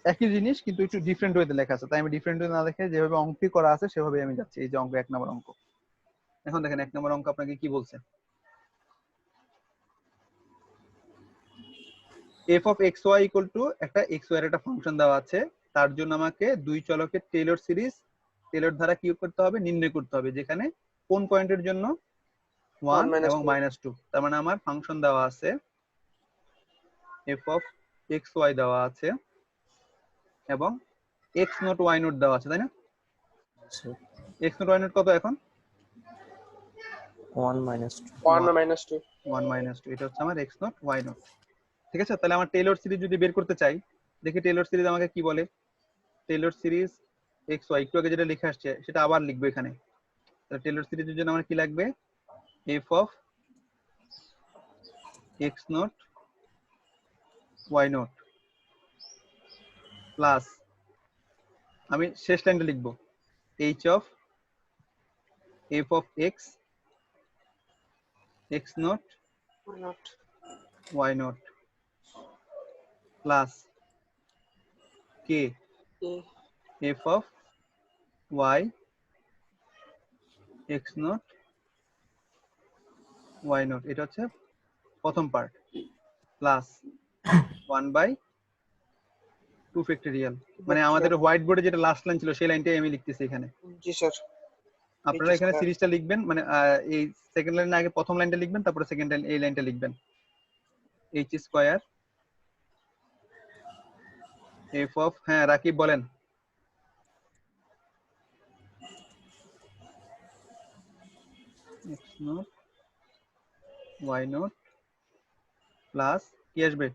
একই জিনিস কিন্তু একটু ডিফারেন্ট ওয়েতে লেখা আছে, তাই আমি ডিফারেন্ট ওয়ে না দেখে যেভাবে অঙ্কটি করা আছে সেভাবে আমি যাচ্ছি। এই যে অঙ্ক 1 নম্বর অঙ্ক। এখন দেখেন 1 নম্বর অঙ্ক আপনাকে কি বলছে, f of xy equal to একটা xy এর একটা ফাংশন দেওয়া আছে, তার জন্য আমাকে দুই চলকের টেলর সিরিজ, টেলর দ্বারা কি করতে হবে, নির্ণয় করতে হবে, যেখানে কোন পয়েন্টের জন্য 1 এবং -2। তার মানে আমার ফাংশন দেওয়া আছে, f of xy দেওয়া আছে এবং x নট y নট দেওয়া আছে, তাই না? x নট y নট কত এখন?
1 minus 2
1 2
1 2, এটা হচ্ছে আমার x নট y নট। ঠিক আছে, তাহলে আমার টেলর সিরিজ যদি বের করতে চাই, দেখি টেলর সিরিজ আমাকে কি বলে। টেলর সিরিজ এক্স ওয়াই, একটু আগে যেটা লিখে আসছে সেটা আবার লিখবো এখানে। তাহলে টেলর সিরিজের জন্য আমার কি লাগবে, f of x naught Y naught plus, আমি শেষ লাইনটা লিখবো, h of f of x x naught
naught
Y naught plus k f of y x naught Y naught, এটা হচ্ছে প্রথম পার্ট, প্লাস 1/2 ফ্যাক্টরিয়াল। মানে আমাদের হোয়াইট বোর্ডে যেটা লাস্ট লাইন ছিল সেই লাইনটাই আমি লিখতেছি এখানে।
জি স্যার
আপনারা এখানে সিরিজটা লিখবেন, মানে এই সেকেন্ড লাইনের আগে প্রথম লাইনটা লিখবেন, তারপরে সেকেন্ড লাইন এই লাইনটা লিখবেন, এইচ স্কয়ার এফ অফ, হ্যাঁ রাকিব বলেন। X naught Y naught plus কি আসবে,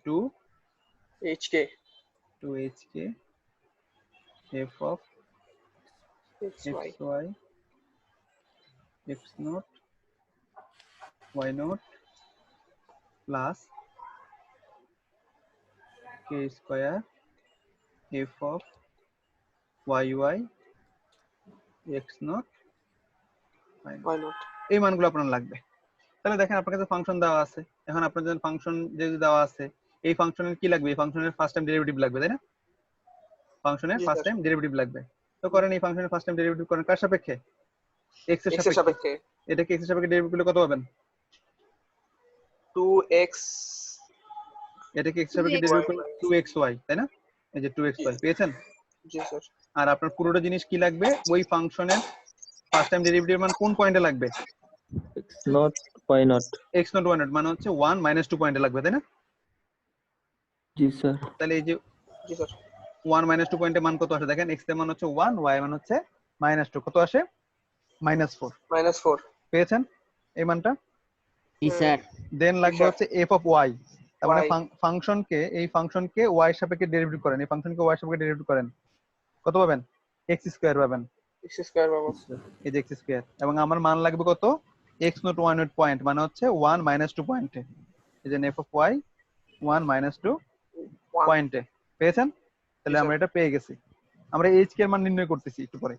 hk
2hk f of x y x naught Y naught plus k square f of y y x naught
y naught.
এই মানগুলো আপনার লাগবে। তাহলে দেখেন আপনার কাছে ফাংশন দেওয়া আছে, এখন আপনার যখন ফাংশন যেহেতু দেওয়া আছে, এই ফাংশনের কি লাগবে, এই ফাংশনের ফার্স্ট টাইম ডেরিভেটিভ লাগবে, তাই না? ফাংশনের ফার্স্ট টাইম ডেরিভেটিভ লাগবে, তো করেন এই ফাংশনের ফার্স্ট টাইম ডেরিভেটিভ করেন কার সাপেক্ষে, এক্স এর সাপেক্ষে। এটাকে এক্স এর সাপেক্ষে ডেরিভেটিভ করলে কত পাবেন,
2x
এটাকে এক্স এর সাপেক্ষে ডেরিভেটিভ করলে 2xy, তাই না? এই যে 2xy পেয়েছেন।
জি স্যার
আর আপনার পুরোটা জিনিস কি লাগবে, ওই ফাংশনের ফার্স্ট টাইম ডেরিভেটিভ মান কোন পয়েন্টে লাগবে,
x not y not
x naught y not মানে হচ্ছে 1 -2 পয়েন্টে লাগবে, তাই না?
জি স্যার
তাহলে এই যে
জি স্যার
1 -2 পয়েন্টে মান কত আসে, দেখেন x এর মান হচ্ছে 1, y এর মান হচ্ছে -2, কত আসে, -4।
-4
পেয়েছেন? এই মানটা।
জি স্যার।
দেন লাগবে
স্যার।
হচ্ছে এফ অফ ওয়াই, তার মানে
Y।
ফাংশনকে ওয়াই এর সাপেক্ষে ডেরিভেটিভ করেন, এই ফাংশনকে ওয়াই এর সাপেক্ষে ডেরিভেটিভ করেন, কত পাবেন? এক্স স্কয়ার পাবেন,
x স্কয়ার পাবো।
এই যে এক্স স্কয়ার, এবং আমার মান লাগবে কত? X naught Y naught point, মানে হচ্ছে 1 - 2 পয়েন্টে, এই যে এফ অফ ওয়াই 1 - 2
1।
পয়েন্টে। পেয়েছেন? তাহলে
জি,
আমরা
স্যার।
এটা পেয়ে গেছি। আমরা এইচ কে এর মান নির্ণয় করতেছি একটু পরে।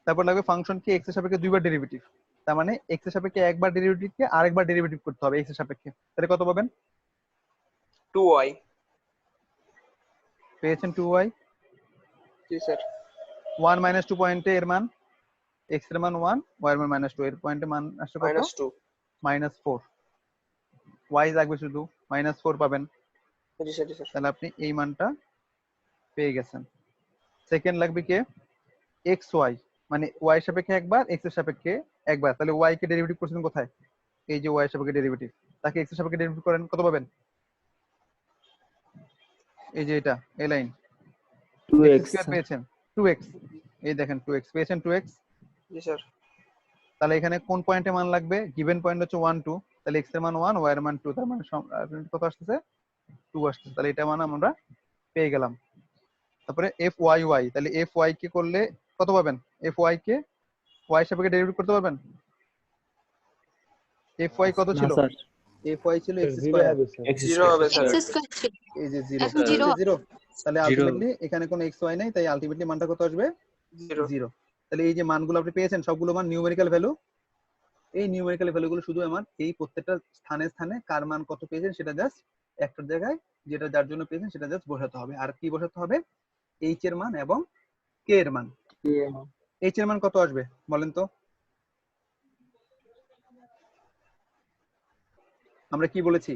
তারপর লাগবে ফাংশনকে এক্স এর সাপেক্ষে দুইবার ডেরিভেটিভ, তার মানে এক্স এর সাপেক্ষে একবার ডেরিভেটিভকে আরেকবার ডেরিভেটিভ করতে হবে এক্স এর সাপেক্ষে, তাহলে কত পাবেন?
2y।
পেয়েছেন 2y।
জি স্যার।
1 - 2 পয়েন্টে এর মান, এক্স এর মান 1, ওয়াই এর মান -2, এর পয়েন্টে মান আসছে কত?
-2।
-4। ওয়াই লাগবে শুধু, -4 পাবেন।
জি স্যার, জি স্যার।
তাহলে আপনি এই মানটা পেয়ে গেছেন। সেকেন্ড লাগবে কে? এক্স ওয়াই, মানে ওয়াই এর সাপেক্ষে একবার, এক্স এর সাপেক্ষে একবার, তাহলে ওয়াই কে ডেরিভেটিভ করছেন কোথায়? এই যে ওয়াই এর সাপেক্ষে ডেরিভেটিভ, তাকে এক্স এর সাপেক্ষে ডেরিভেটিভ করেন, কত পাবেন? এই যে এটা এই line,
Two
x
x.
Square পেয়েছেন, 2x, এই দেখেন 2x পেয়েছেন, 2x।
জি স্যার।
তাহলে এখানে কোন পয়েন্টে মান লাগবে? গিভেন পয়েন্ট হচ্ছে 1 2, তাহলে x এর মান 1, y এর মান 2, তার মানে কত আসতেছে? 2 আসতেছে। তাহলে এটা মান আমরা পেয়ে গেলাম। তারপরে এফ ওয়াই ওয়াই, তাহলে এফ ওয়াই কে করলে কত পাবেন? এফ ওয়াই কে ওয়াই সাপেক্ষে ডেরিভেটিভ করতে পারবেন? এফ ওয়াই কত
না
ছিল?
স্যার,
এফ ওয়াই ছিল এক্স স্কয়ার,
জিরো হবে স্যার।
এক্স স্কয়ার ছিল।
এই যে 0,
এখন
এই যে 0, তাহলে
Zero.
আলটিমেটলি এখানে কোনো এক্স ওয়াই নাই, তাই আলটিমেটলি মানটা কত আসবে?
0।
0। তাহলে এই যে মানগুলো আপনি পেয়েছেন সবগুলো মান নিউমেরিক্যাল ভ্যালু। এই নিউমেরিক্যাল ভ্যালুগুলো শুধু আমার এই প্রত্যেকটা স্থানে স্থানে কার মান কত পেয়েছেন সেটা জাস্ট একটার জায়গায় যেটা যার জন্য পেয়েছেন সেটা জাস্ট বসাতে হবে। আর কি বসাতে হবে? এইচ এর মান এবং কে এর মান। এইচ এর মান কত আসবে বলেন তো? আমরা কি বলেছি?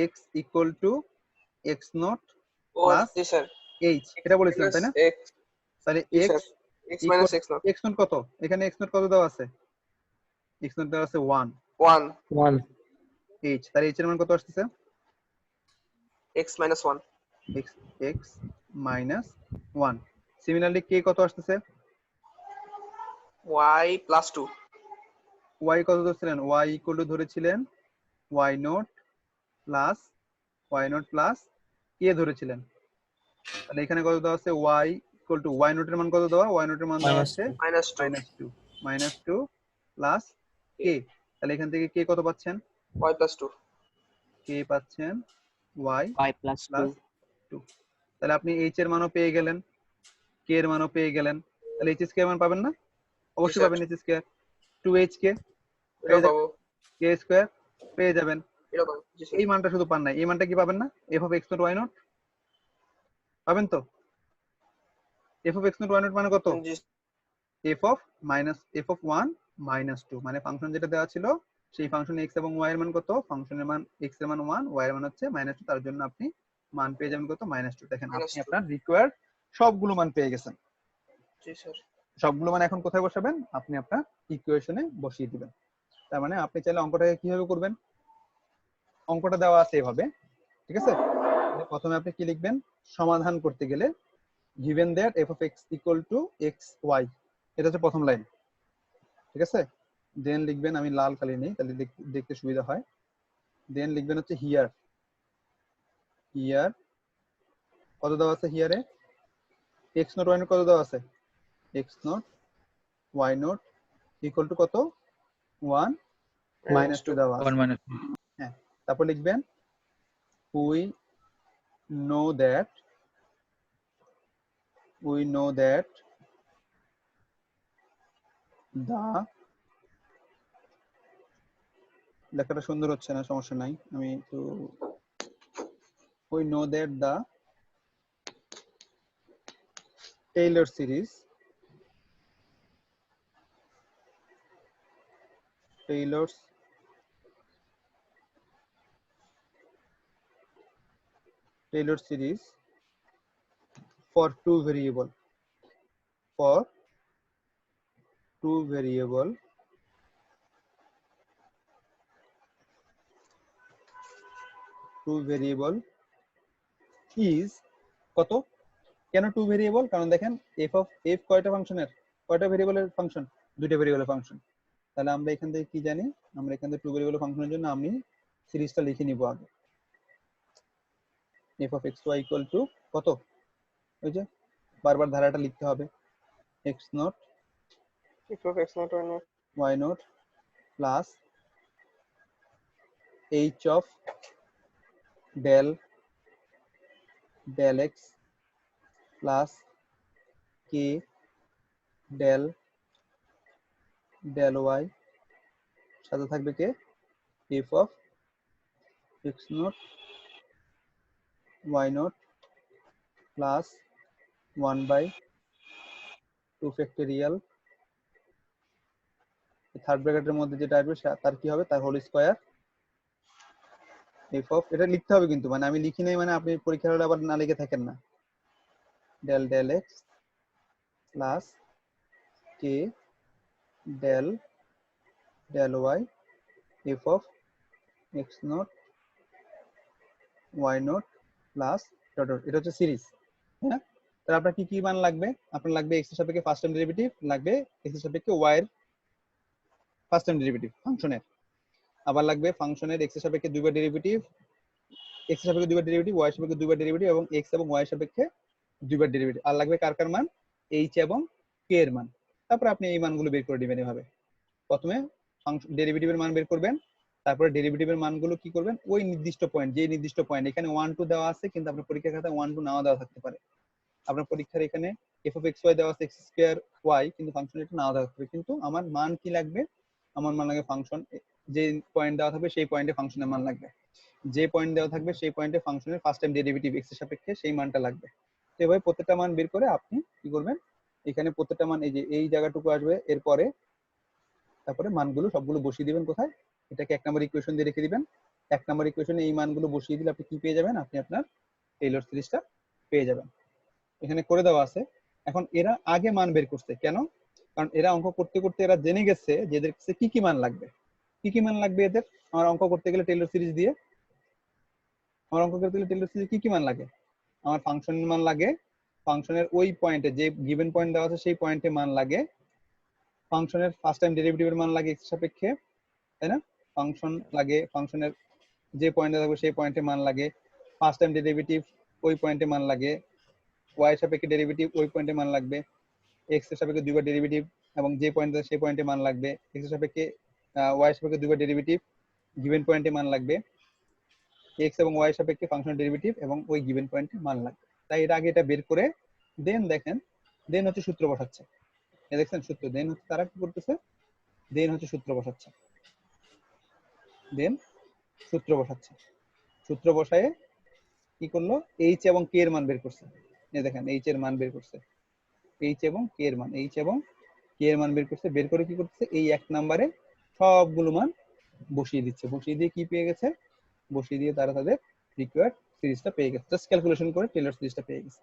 x equal to x naught
ও
প্লাস
জি স্যার।
এইচ, এটা বলেছিলাম তাই না?
x।
তাহলে
জি
x
sir. x minus x naught.
x naught কত? এখানে x নট কত দেওয়া আছে? x নট দেওয়া আছে 1,
1।
1.
h, তাহলে h এর মান কত আসছে?
x minus 1।
x minus 1। Similarly k কত আসছে?
y plus 2।
y কত ধরেছিলেন? y ইকুয়াল টু ধরেছিলেন y নট প্লাস k ধরেছিলেন। তাহলে এখানে কত দেওয়া আছে? y ইকুয়াল টু y নটের মান কত দেওয়া? y নটের মান দেওয়া আছে
-2।
-2 প্লাস k। তাহলে এখান থেকে k কত পাচ্ছেন?
y plus 2।
k পাচ্ছেন y
y প্লাস 2।
প্লাস 2। তাহলে আপনি h এর মানও পেয়ে গেলেন, k এর মানও পেয়ে গেলেন। তাহলে h স্কয়ার মান পাবেন না? অবশ্যই
স্যার।
পাবেন h স্কয়ার। 2h কে
এটা পাবো।
k স্কয়ার পেয়ে যাবেন।
এটা পাবো। জি স্যার।
এই মানটা শুধু পান নাই, এই মানটা কি পাবেন না? f of x naught y not পাবেন তো? f of x naught y not মানে কত?
জি
f অফ 1 - 2, মানে ফাংশন যেটা দেওয়া ছিল সেই ফাংশনে x এবং y এর মান কত? ফাংশনের মান x এর মান 1, y এর মান হচ্ছে -2, তার জন্য আপনি মান পেয়ে যাবেন কত? -2। দেখেন আপনি
-2।
আপনার রিকোয়ার্ড সবগুলো মান পেয়ে গেছেন।
জি স্যার।
সবগুলো মান এখন কোথায় বসাবেন? আপনি আপনার ইকুয়েশনে বসিয়ে দিবেন। তার মানে আপনি চাইলে অঙ্কটাকে কিভাবে করবেন? অঙ্কটা দেওয়া আছে এভাবে, ঠিক আছে? প্রথমে আপনি কি লিখবেন? সমাধান করতে গেলে given that f of x equal to xy, এটা হচ্ছে প্রথম লাইন, ঠিক আছে? দেন লিখবেন, আমি লাল কালি নেই তাহলে দেখতে সুবিধা হয়। দেন লিখবেন হচ্ছে হিয়ার কত দেওয়া আছে? হিয়ারে x নট y নট কত দেওয়া আছে? x naught y not equal to কত? 1 -2 দেওয়া আছে। হ্যাঁ, তারপর লিখবেন we know that the, লেখাটা সুন্দর হচ্ছে না, সমস্যা নাই, আমি একটু we know that the Taylor series for two variable is কত? কেন টু ভেরিয়েবল? কারণ দেখেন f কয়টা ফাংশনের, কয়টা ভেরিয়েবলের ফাংশন? দুইটা ভেরিয়েবলের ফাংশন। তাহলে আমরা এখান থেকে কি জানি, আমরা এখান থেকে টু ভেরিয়েবল ফাংশনের জন্য আমি সিরিজটা লিখে নিব আগে। f of xy equal two কত, ওই যে বারবার ধারাটা লিখতে হবে, x not
F of x naught y naught
y not plus h of del x plus k del y, সাথে থাকবে কে f of x naught y not plus 1/2 factorial, third ব্র্যাকেটের মধ্যে যেটা আসবে তার কি হবে, তার হোল স্কয়ার f of, এটা লিখতে হবে কিন্তু, মানে আমি লিখি নাই মানে আপনি পরীক্ষার হলে আবার না লিখে থাকেন না, del x plus k del y f of x naught y not plus dot, এটা হচ্ছে সিরিজ। হ্যাঁ, তাহলে আপনার কি কি মান লাগবে, আপনার লাগবে x এর সাপেক্ষে ফার্স্ট টাইম ডেরিভেটিভ, লাগবে x এর সাপেক্ষে y এর ফার্স্ট টাইম ডেরিভেটিভ ফাংশনের, আবার লাগবে ফাংশনের x এর সাপেক্ষে দুইবার ডেরিভেটিভ, x এর সাপেক্ষে দুইবার ডেরিভেটিভ, y এর সাপেক্ষে দুইবার ডেরিভেটিভ এবং x এবং y এর সাপেক্ষে দুইবার ডেরিভেটিভ, আর লাগবে কার কার মান, h এবং k এর মান। তারপর আপনি এই মানগুলো বের করে দিবেন এভাবে, প্রথমে ফাংশন ডেরিভেটিভের মান বের করবেন, তারপরে ডেরিভেটিভের মানগুলো কি করবেন, ওই নির্দিষ্ট পয়েন্ট, যে নির্দিষ্ট পয়েন্ট, এখানে 1 2 দেওয়া আছে কিন্তু আপনার পরীক্ষার খাতায় 1 2 নাও দেওয়া থাকতে পারে, আপনার পরীক্ষার এখানে f of xy দেওয়া আছে x স্কয়ার y, কিন্তু ফাংশন এটা নাও দেওয়া থাকবে, কিন্তু আমার মান কি লাগবে, আমার মান লাগবে ফাংশন, যে পয়েন্ট দেওয়া থাকবে সেই পয়েন্টে ফাংশনের মান লাগবে, যে পয়েন্ট দেওয়া থাকবে সেই পয়েন্টে ফাংশনের ফার্স্ট টাইম ডেরিভেটিভ x এর সাপেক্ষে সেই মানটা লাগবে। তো এভাবে প্রত্যেকটা মান বের করে আপনি কি করবেন, এখানে প্রত্যেকটা মান এই যে এই জায়গাটুকু আসবে, এরপরে তারপরে মানগুলো সবগুলো বসিয়ে দিবেন কোথায়, এটাকে 1 নম্বর ইকুয়েশন দিয়ে রেখে দিবেন, 1 নম্বর ইকুয়েশনে এই মানগুলো বসিয়ে দিলে আপনি কি পেয়ে যাবেন, আপনি আপনার টেইলর সিরিজটা পেয়ে যাবেন। এখানে করে দেওয়া আছে। এখন এরা আগে মান বের করছে কেন, কারণ এরা অঙ্ক করতে করতে এরা জেনে গেছে যে এদের কাছে কি কি মান লাগবে, কি কি মান লাগবে এদের, আমার অঙ্ক করতে গেলে টেইলর সিরিজ দিয়ে, আমার অঙ্ক করতে গেলে টেইলর সিরিজে কি কি মান লাগে, আমার ফাংশনের মান লাগে, ফাংশনের ওই পয়েন্টে যে গিভেন পয়েন্ট দেওয়া আছে সেই পয়েন্টে মান লাগে, ফাংশনের ফার্স্ট টাইম ডেরিভেটিভের মান লাগে x এর সাপেক্ষে, তাই না, ফাংশন লাগে, ফাংশনের যে পয়েন্টে থাকবে সেই পয়েন্টে মান লাগে, ফার্স্ট টাইম ডেরিভেটিভ ওই পয়েন্টে মান লাগে, y এর সাপেক্ষে ডেরিভেটিভ ওই পয়েন্টে মান লাগবে, x এর সাপেক্ষে দুইবার ডেরিভেটিভ এবং যে পয়েন্টে সেই পয়েন্টে মান লাগবে, x এর সাপেক্ষে y এর সাপেক্ষে দুইবার ডেরিভেটিভ গিভেন পয়েন্টে মান লাগবে, x এবং y এর সাপেক্ষে ফাংশনের ডেরিভেটিভ এবং ওই গিভেন পয়েন্টে মান লাগবে। তাই এর আগে এটা বের করে দেন দেখেন, দেন হচ্ছে সূত্র বসাচ্ছে, দেখছেন সূত্র, দেন হচ্ছে তারা কি করতেছে, দেন হচ্ছে সূত্র বসাচ্ছে, দেন সূত্র বসাচ্ছে, সূত্র বসায় কি করলো, h এবং k এর মান বের করছে, এই দেখেন h এর মান বের করছে, h এবং k এর মান, h এবং k এর মান বের করছে, বের করে কি করতেছে, এই 1 নম্বরে সবগুলো মান বসিয়ে দিচ্ছে, বসিয়ে দিয়ে কি পেয়ে গেছে, বসিয়ে দিয়ে তারা তাদের রিকোয়ার্ড সিরিজটা পেয়ে গেছে, জাস্ট ক্যালকুলেশন করে টেইলর সিরিজটা পেয়ে গেছে।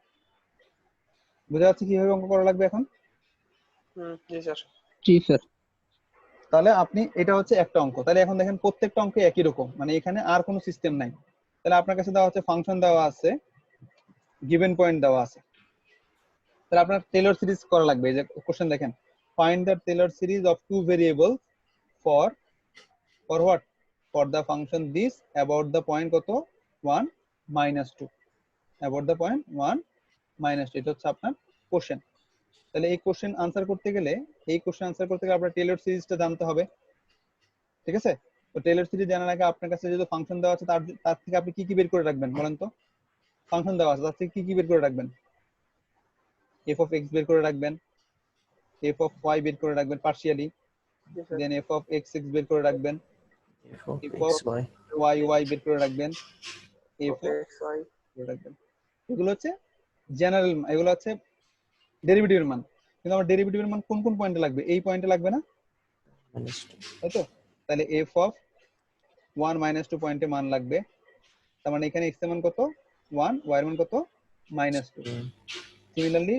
বুঝা যাচ্ছে কিভাবে অঙ্ক করা লাগবে এখন?
জি স্যার।
জি স্যার।
তাহলে আপনি এটা হচ্ছে একটা অঙ্ক, তাহলে এখন দেখেন প্রত্যেকটা অঙ্কে একই রকম, মানে এখানে আর কোনো সিস্টেম নাই। তাহলে আপনার কাছে দেওয়া হচ্ছে ফাংশন দেওয়া আছে, গিভেন পয়েন্ট দেওয়া আছে, তাহলে আপনার টেইলর সিরিজ করা লাগবে। এই যে কোশ্চেন দেখেন, find the Taylor series of two variable for what, for the function this about the point কত 1 -2, about the point 1 -2, এটা হচ্ছে আপনার কোশ্চেন। তাহলে এই কোশ্চেন আনসার করতে গেলে, এই কোশ্চেন আনসার করতে গেলে আপনার টেইলর সিরিজটা জানতে হবে, ঠিক আছে? তো টেইলর সিরিজ জানার আগে আপনার কাছে যদি ফাংশন দেওয়া আছে তার থেকে আপনি কি কি বের করে রাখবেন বলেন তো, ফাংশন দেওয়া আছে তার থেকে কি কি বের করে রাখবেন, f of x বের করে রাখবেন, f of y বের করে রাখবেন partially, then f of x বের করে রাখবেন,
f of
f of
xy
y বের করে রাখবেন, f of
x y
করে রাখবেন। এগুলো হচ্ছে জেনারেল, এগুলো হচ্ছে ডেরিভেটিভের মান, কিন্তু আমার ডেরিভেটিভের মান কোন কোন পয়েন্টে লাগবে, এই পয়েন্টে লাগবে না,
-2
তাই তো? তাহলে f of 1 -2 পয়েন্টে মান লাগবে, তার মানে এখানে x এর মান কত 1, y এর মান কত -2। সিমিলারলি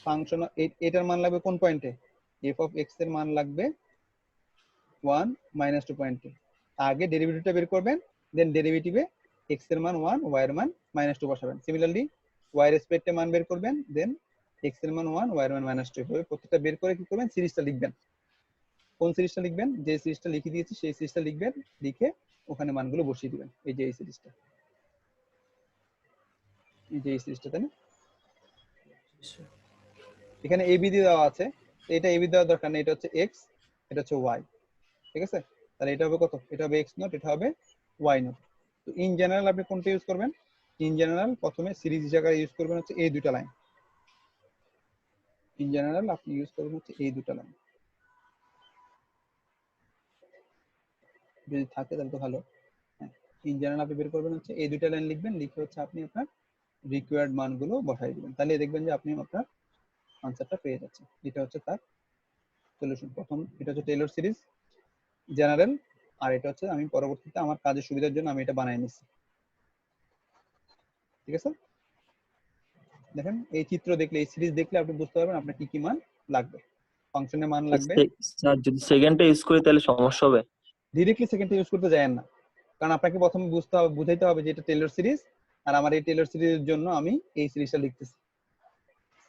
ফাংশন এটার মান লাগবে কোন পয়েন্টে, f of x এর মান লাগবে 1 -2 পয়েন্টে। আগে ডেরিভেটিভটা বের করবেন, দেন ডেরিভেটিভে x এর মান 1, y এর মান -2 বসাবেন। সিমিলারলি y রেসপেক্টে মান বের করবেন, দেন x এর মান 1, y এর মান -2, এভাবে প্রত্যেকটা বের করে কি করবেন, সিরিজটা লিখবেন। কোন সিরিজটা লিখবেন, যে সিরিজটা লিখে দিয়েছি সেই সিরিজটা লিখবেন, লিখে ওখানে মানগুলো বসিয়ে দিবেন। এই যে এই সিরিজটা, এই যে এই সিরিজটা, তাই না? এখানে এবি দিয়ে দেওয়া আছে, এটা এবি দেওয়ার দরকার নেই, এটা হচ্ছে এক্স, এটা হচ্ছে ওয়াই, ঠিক আছে? তাহলে এটা হবে কত? এটা হবে এক্স নট, এটা হবে ওয়াই নট। তো ইন জেনারেল আপনি কোনটা ইউজ করবেন? ইন জেনারেল প্রথমে সিরিজ জায়গায় ইউজ করবেন হচ্ছে এই দুইটা লাইন। ইন জেনারেল আপনি ইউজ করবেন হচ্ছে এই দুটো লাইন, যদি থাকে তাহলে তো ভালো। হ্যাঁ, ইন জেনারেল আপনি বের করবেন হচ্ছে এই দুটো লাইন লিখবেন, লিখে হচ্ছে আপনি আপনার রিকোয়ার্ড মানগুলো বসাই দিবেন, তাহলে দেখবেন যে আপনি আপনার আনসারটা পেয়ে যাচ্ছেন। এটা হচ্ছে তার সলিউশন। প্রথম এটা হচ্ছে টেইলর সিরিজ জেনারেল, আর এটা হচ্ছে আমি পরবর্তীতে আমার কাজের সুবিধার জন্য আমি এটা বানাই নিচ্ছি, ঠিক আছে? দেখেন এই চিত্র দেখলে, এই সিরিজ দেখলে আপনি বুঝতে পারবেন আপনার কি কি মান লাগবে, ফাংশনের মান লাগবে।
স্যার যদি সেকেন্ডটা ইউজ করি তাহলে সমস্যা হবে?
ডিরেক্টলি সেকেন্ডটা ইউজ করতে যায়েন না, কারণ আপনাকে প্রথমে বুঝাইতে হবে যে এটা টেইলর সিরিজ, আর আমার এই টেইলর সিরিজের জন্য আমি এই সিরিজটা লিখতেছি,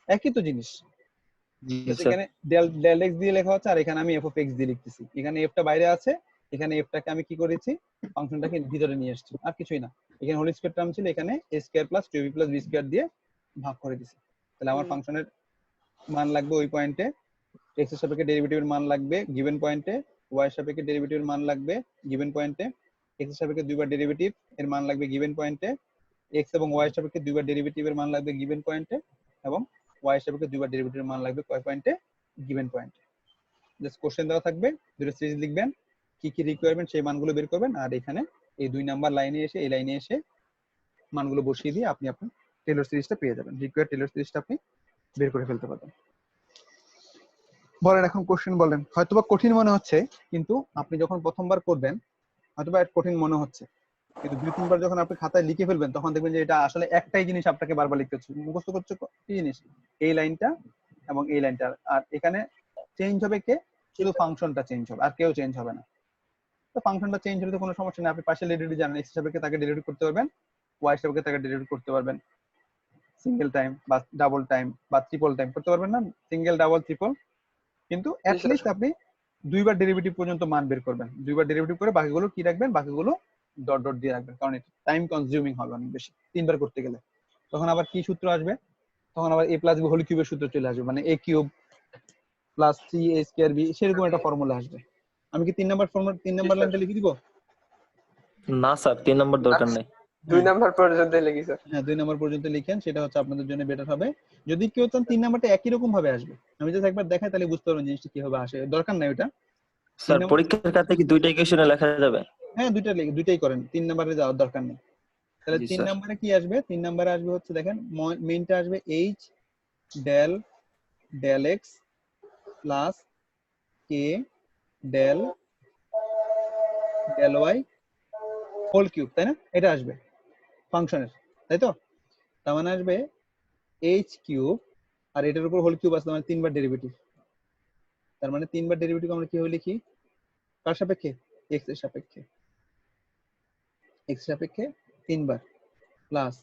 একই তো জিনিস।
জি স্যার।
এখানে ডেল এক্স দিয়ে লেখা হচ্ছে, আর এখানে আমি এফ অফ এক্স দিয়ে লিখতেছি। এখানে এফটা বাইরে আছে, এখানে এফটাকে আমি কি করেছি, ফাংশনটাকে ভিতরে নিয়ে আসছি, আর কিছুই না। এখানে হোল স্কয়ার টার্ম ছিল, এখানে a square plus 2b plus b square দিয়ে ভাগ করে দিছি। তাহলে আমার ফাংশনের মান লাগবে ওই পয়েন্টে, এক্স এর সাপেক্ষে ডেরিভেটিভের মান লাগবে গিভেন পয়েন্টে, ওয়াই এর সাপেক্ষে ডেরিভেটিভের মান লাগবে গিভেন পয়েন্টে, এক্স এর সাপেক্ষে দুইবার ডেরিভেটিভ এর মান লাগবে গিভেন পয়েন্টে, এক্স এবং ওয়াই এর সাপেক্ষে দুইবার ডেরিভেটিভের মান লাগবে গিভেন পয়েন্টে, এবং ওয়াই এর সাপেক্ষে দুইবার ডেরিভেটিভের মান লাগবে কয় পয়েন্টে, গিভেন পয়েন্টে। জাস্ট কোশ্চেন দেওয়া থাকবে, দুটো সিরিজ লিখবেন, কি কি রিকোয়ারমেন্ট সেই মানগুলো বের করবেন, আর এখানে এই 2 নাম্বার লাইনে এসে এই লাইনে এসে মানগুলো বসিয়ে দিয়ে আপনি আপনার টেইলর সিরিজটা পেয়ে যাবেন, রিকোয়ার্ড টেইলর সিরিজটা আপনি বের করে ফেলতে পারবেন। বলেন এখন কোশ্চেন বলেন। হয়তোবা কঠিন মনে হচ্ছে, কিন্তু আপনি যখন প্রথমবার করবেন হয়তোবা কঠিন মনে হচ্ছে, কিন্তু 2-3 বার যখন আপনি খাতায় লিখে ফেলবেন তখন দেখবেন যে এটা আসলে একটাই জিনিস আপনাকে বারবার লিখতে হচ্ছে, মুখস্থ করছে কি জিনিস, এই লাইনটা এবং এই লাইনটা, আর এখানে চেঞ্জ হবে কে, শুধু ফাংশনটা চেঞ্জ হবে, আর কেউ চেঞ্জ হবে না। তো ফাংশনটা চেঞ্জ হলে তো কোনো সমস্যা নেই, আপনি পার্শিয়াল ডেরিভেটিভ জানেন, এক্স সাপেক্ষে তাকে ডেরিভেটিভ করতে পারবেন, ওয়াই সাপেক্ষে তাকে ডেরিভেটিভ করতে পারবেন, সিঙ্গেল টাইম বা ডাবল টাইম বা ট্রিপল টাইম করতে পারবেন না, সিঙ্গেল ডাবল ট্রিপল, কিন্তু অ্যাট লিস্ট আপনি 2বার ডেরিভেটিভ পর্যন্ত মান বের করবেন, 2বার ডেরিভেটিভ করে বাকিগুলো কি রাখবেন, বাকিগুলো ডট ডট দিয়ে রাখবেন, কারণ এটা টাইম কনজিউমিং হবে অনেক বেশি 3বার করতে গেলে। তখন আবার কি সূত্র আসবে, তখন আবার a প্লাস b হোল কিউবের সূত্র চলে আসবে, মানে a cube plus 3a square b, সেরকম একটা ফর্মুলা আসবে। আমি কি 3 নাম্বার ফর্মুলা 3 নাম্বার লাইনটা লিখে দিব?
না স্যার 3 নম্বর দরকার নেই।
2 নাম্বার পর্যন্ত লিখি স্যার।
হ্যাঁ 2 নাম্বার পর্যন্ত লিখেন, সেটা হচ্ছে আপনাদের জন্য বেটার হবে। যদি কেউ চান 3 নাম্বারটা একই রকম ভাবে আসবে, আমি জাস্ট একবার দেখাই তাহলে বুঝতে পারবেন জিনিসটা কিভাবে আসে, দরকার নাই ওটা।
স্যার পরীক্ষার খাতায় কি দুইটা ইকুয়েশনে লেখা যাবে?
হ্যাঁ দুইটাই করেন, 3 নাম্বারে যাওয়ার দরকার নেই। তাহলে
জি
3
স্যার।
নাম্বারে কি আসবে, 3 নাম্বারে আসবে হচ্ছে দেখেন মেইনটা আসবে h del del x plus k del del y whole cube, তাই না? এটা আসবে ফাংশনের, তাই তো? তার মানে আসবে h কিউব, আর এটার উপর হোল কিউব আছে, মানে 3বার ডেরিভেটিভ, তার মানে 3বার ডেরিভেটিভ আমরা কিভাবে লিখি, কার সাপেক্ষে, x এর সাপেক্ষে, x এর সাপেক্ষে 3বার প্লাস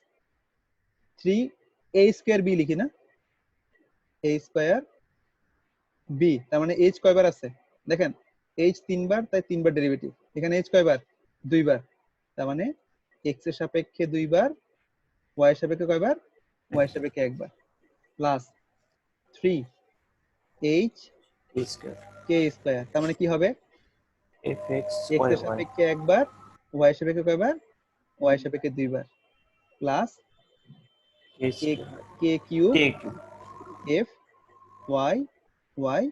3a স্কয়ার b লিখি না, a স্কয়ার b, তার মানে h কয়বার আছে দেখেন, h 3বার, তাই 3বার ডেরিভেটিভ, এখানে h কয়বার, 2বার, তার মানে x এর সাপেক্ষে 2বার, y এর সাপেক্ষে কয়বার, y এর সাপেক্ষে একবার, প্লাস 3h k স্কয়ার, তার মানে কি হবে,
fx
x
y
এর
y
সাপেক্ষে একবার, y এর সাপেক্ষে কয়বার, y এর সাপেক্ষে 2বার, plus k cube f y y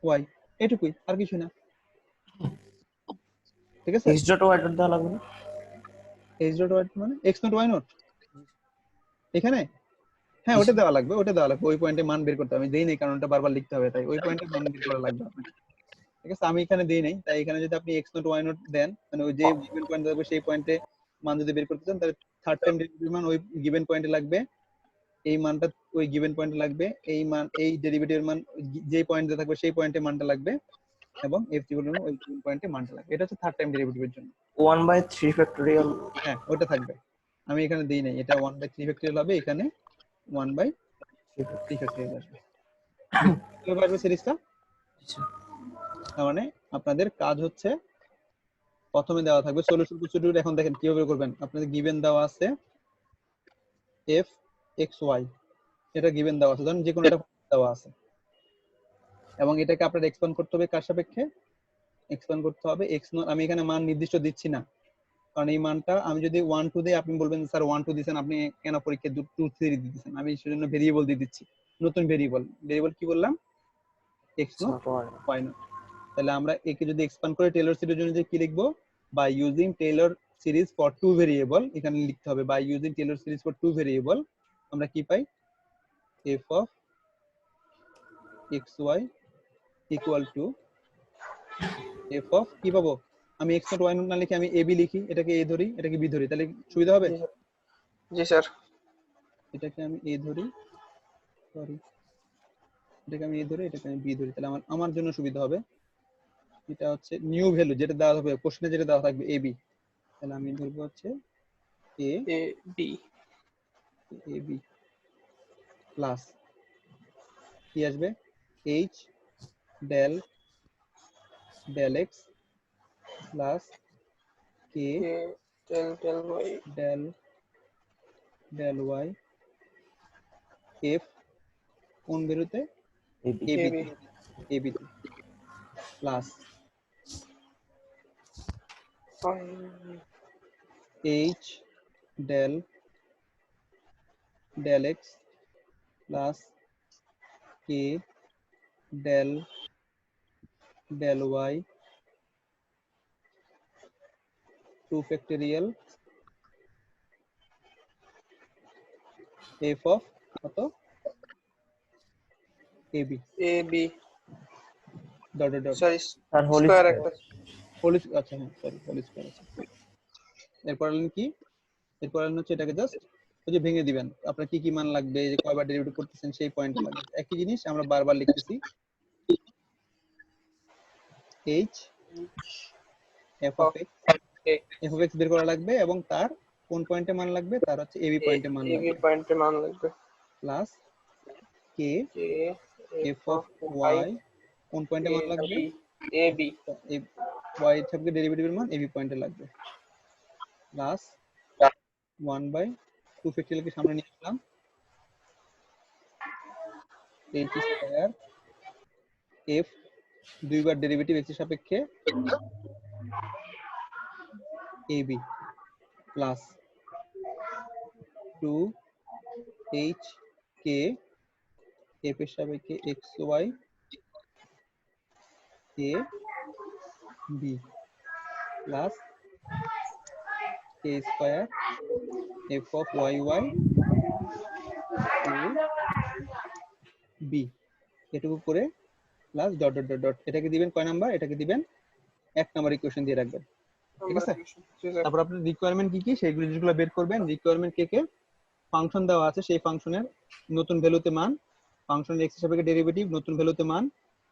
y, এটুকুই, আর কিছু না, ঠিক আছে?
x dot y dot দেওয়া লাগবে না?
h ডট y মানে x নট y নট এখানে, হ্যাঁ ওটা দেওয়া লাগবে, ওটা দেওয়া লাগবে, ওই পয়েন্টে মান বের করতে হবে, আমি দেই নাই কারণ ওটা বারবার লিখতে হবে, তাই ওই পয়েন্টে মান বের করা লাগবে আপনাকে, ঠিক আছে? আমি এখানে দেই নাই, তাই এখানে যদি আপনি x নট y নট দেন, মানে ওই যে গিভেন পয়েন্ট থাকবে সেই পয়েন্টে মান যদি বের করতে চান, তাহলে থার্ড টাইম ডেরিভেটিভ মান ওই গিভেন পয়েন্টে লাগবে, এই মানটা ওই গিভেন পয়েন্টে লাগবে, এই মান এই ডেরিভেটিভের মান যে পয়েন্টে থাকবে সেই পয়েন্টে মানটা লাগবে, এবং f ত্রিপল ওই পয়েন্টে মানটা লাগবে, এটা হচ্ছে থার্ড টাইম ডেরিভেটিভের জন্য।
1/3 ফ্যাক্টোরিয়াল।
হ্যাঁ ওটা থাকবে, আমি এখানে দেই নাই, এটা 1/3 ফ্যাক্টোরিয়াল হবে, এখানে 1/3 ফ্যাক্টোরিয়াল আসবে। কিভাবে আসবে সিরিজটা? তার মানে আপনাদের কাজ হচ্ছে প্রথমে দেওয়া থাকবে সলিউশন প্রসিডিউর। এখন দেখেন কিভাবে করবেন। আপনাদের গিভেন দেওয়া আছে f x y, এটা গিভেন দেওয়া আছে, ধরেন যে কোনো একটা দেওয়া আছে, এবং এটাকে আপনাদের এক্সপ্যান্ড করতে হবে কার সাপেক্ষে? এক্সপ্যান্ড করতে হবে x নট। আমি এখানে মান নির্দিষ্ট দিচ্ছি না, কারণ এই মানটা আমি যদি 1 2 দিই আপনি বলবেন স্যার 1 2 দিবেন, আপনি কেন পরীক্ষায় 2 3 দিতেছেন। আমি সেজন্য ভেরিয়েবল দিয়ে দিচ্ছি, নতুন ভেরিয়েবল কি বললাম? x naught y not. তাহলে আমরা একে যদি এক্সপ্যান্ড করে টেলর সিরিজ অনুযায়ী কি লিখবো? By using Taylor series for two variable, এখানে লিখতে হবে by using Taylor series for two variable. আমরা কি পাই? f of xy equal to f of কি পাবো? আমি x নট y নট না লিখে আমি ab লিখি, এটাকে a ধরি, এটাকে b ধরি, তাহলে সুবিধা হবে?
জি স্যার।
এটাকে আমি a ধরি, সরি, এটাকে আমি a ধরি, এটাকে আমি b ধরি, তাহলে আমার জন্য সুবিধা হবে। এটা হচ্ছে নিউ ভ্যালু যেটা দেওয়া হবে কোশ্চেনে, যেটা দেওয়া থাকবে ab, তাহলে আমি ধরবো হচ্ছে a
বি
ab প্লাস কি আসবে? h del x plus k
del y
del y f কোন বেরোতে?
AB
ab plus h del x plus k del y 2 factorial f of কত? ab
b
dot dot dot
sorry
sir whole
square
square
একটা
হোল, আচ্ছা হ্যাঁ সরি হোল স্কয়ার আছে। এরপর আনলেন কি? এরপর আনলেন হচ্ছে এটাকে জাস্ট ওই যে ভেঙে দিবেন, আপনার কি কি মান লাগবে, যে কয়বার ডেরিভেটিভ করতেছেন সেই পয়েন্ট লাগবে। একই জিনিস আমরা বারবার লিখতেছি, h f of x বের করা লাগবে, এবং তার কোন পয়েন্টে মান লাগবে? তার হচ্ছে ab পয়েন্টে মান
এবি
লাগবে,
পয়েন্টে মান লাগবে।
Plus k
K
f of y কোন পয়েন্টে মান লাগবে?
এবি
y থেকে ডেরিভেটিভের মান ab পয়েন্টে লাগবে, প্লাস 1/2 ফ্যাক্টরিয়ালকে সামনে নিয়ে আসলাম, h স্কয়ার f দুইবার ডেরিভেটিভ x এর সাপেক্ষে ab plus 2h k f এর সাপেক্ষে xy a b plus k square f of yy a b, এটুকু করে plus dot dot dot dot. এটাকে দিবেন কয় নাম্বার? এটাকে দিবেন 1 নাম্বার ইকুয়েশন দিয়ে রাখবেন, ঠিক আছে? তারপর আপনার রিকোয়ারমেন্ট কি কি সেইগুলো যেগুলো বের করবেন। রিকোয়ারমেন্ট কে ফাংশন দেওয়া আছে, সেই ফাংশনের নতুন ভ্যালুতে মান, ফাংশনের x এর সাপেক্ষে ডেরিভেটিভ নতুন ভ্যালুতে মান,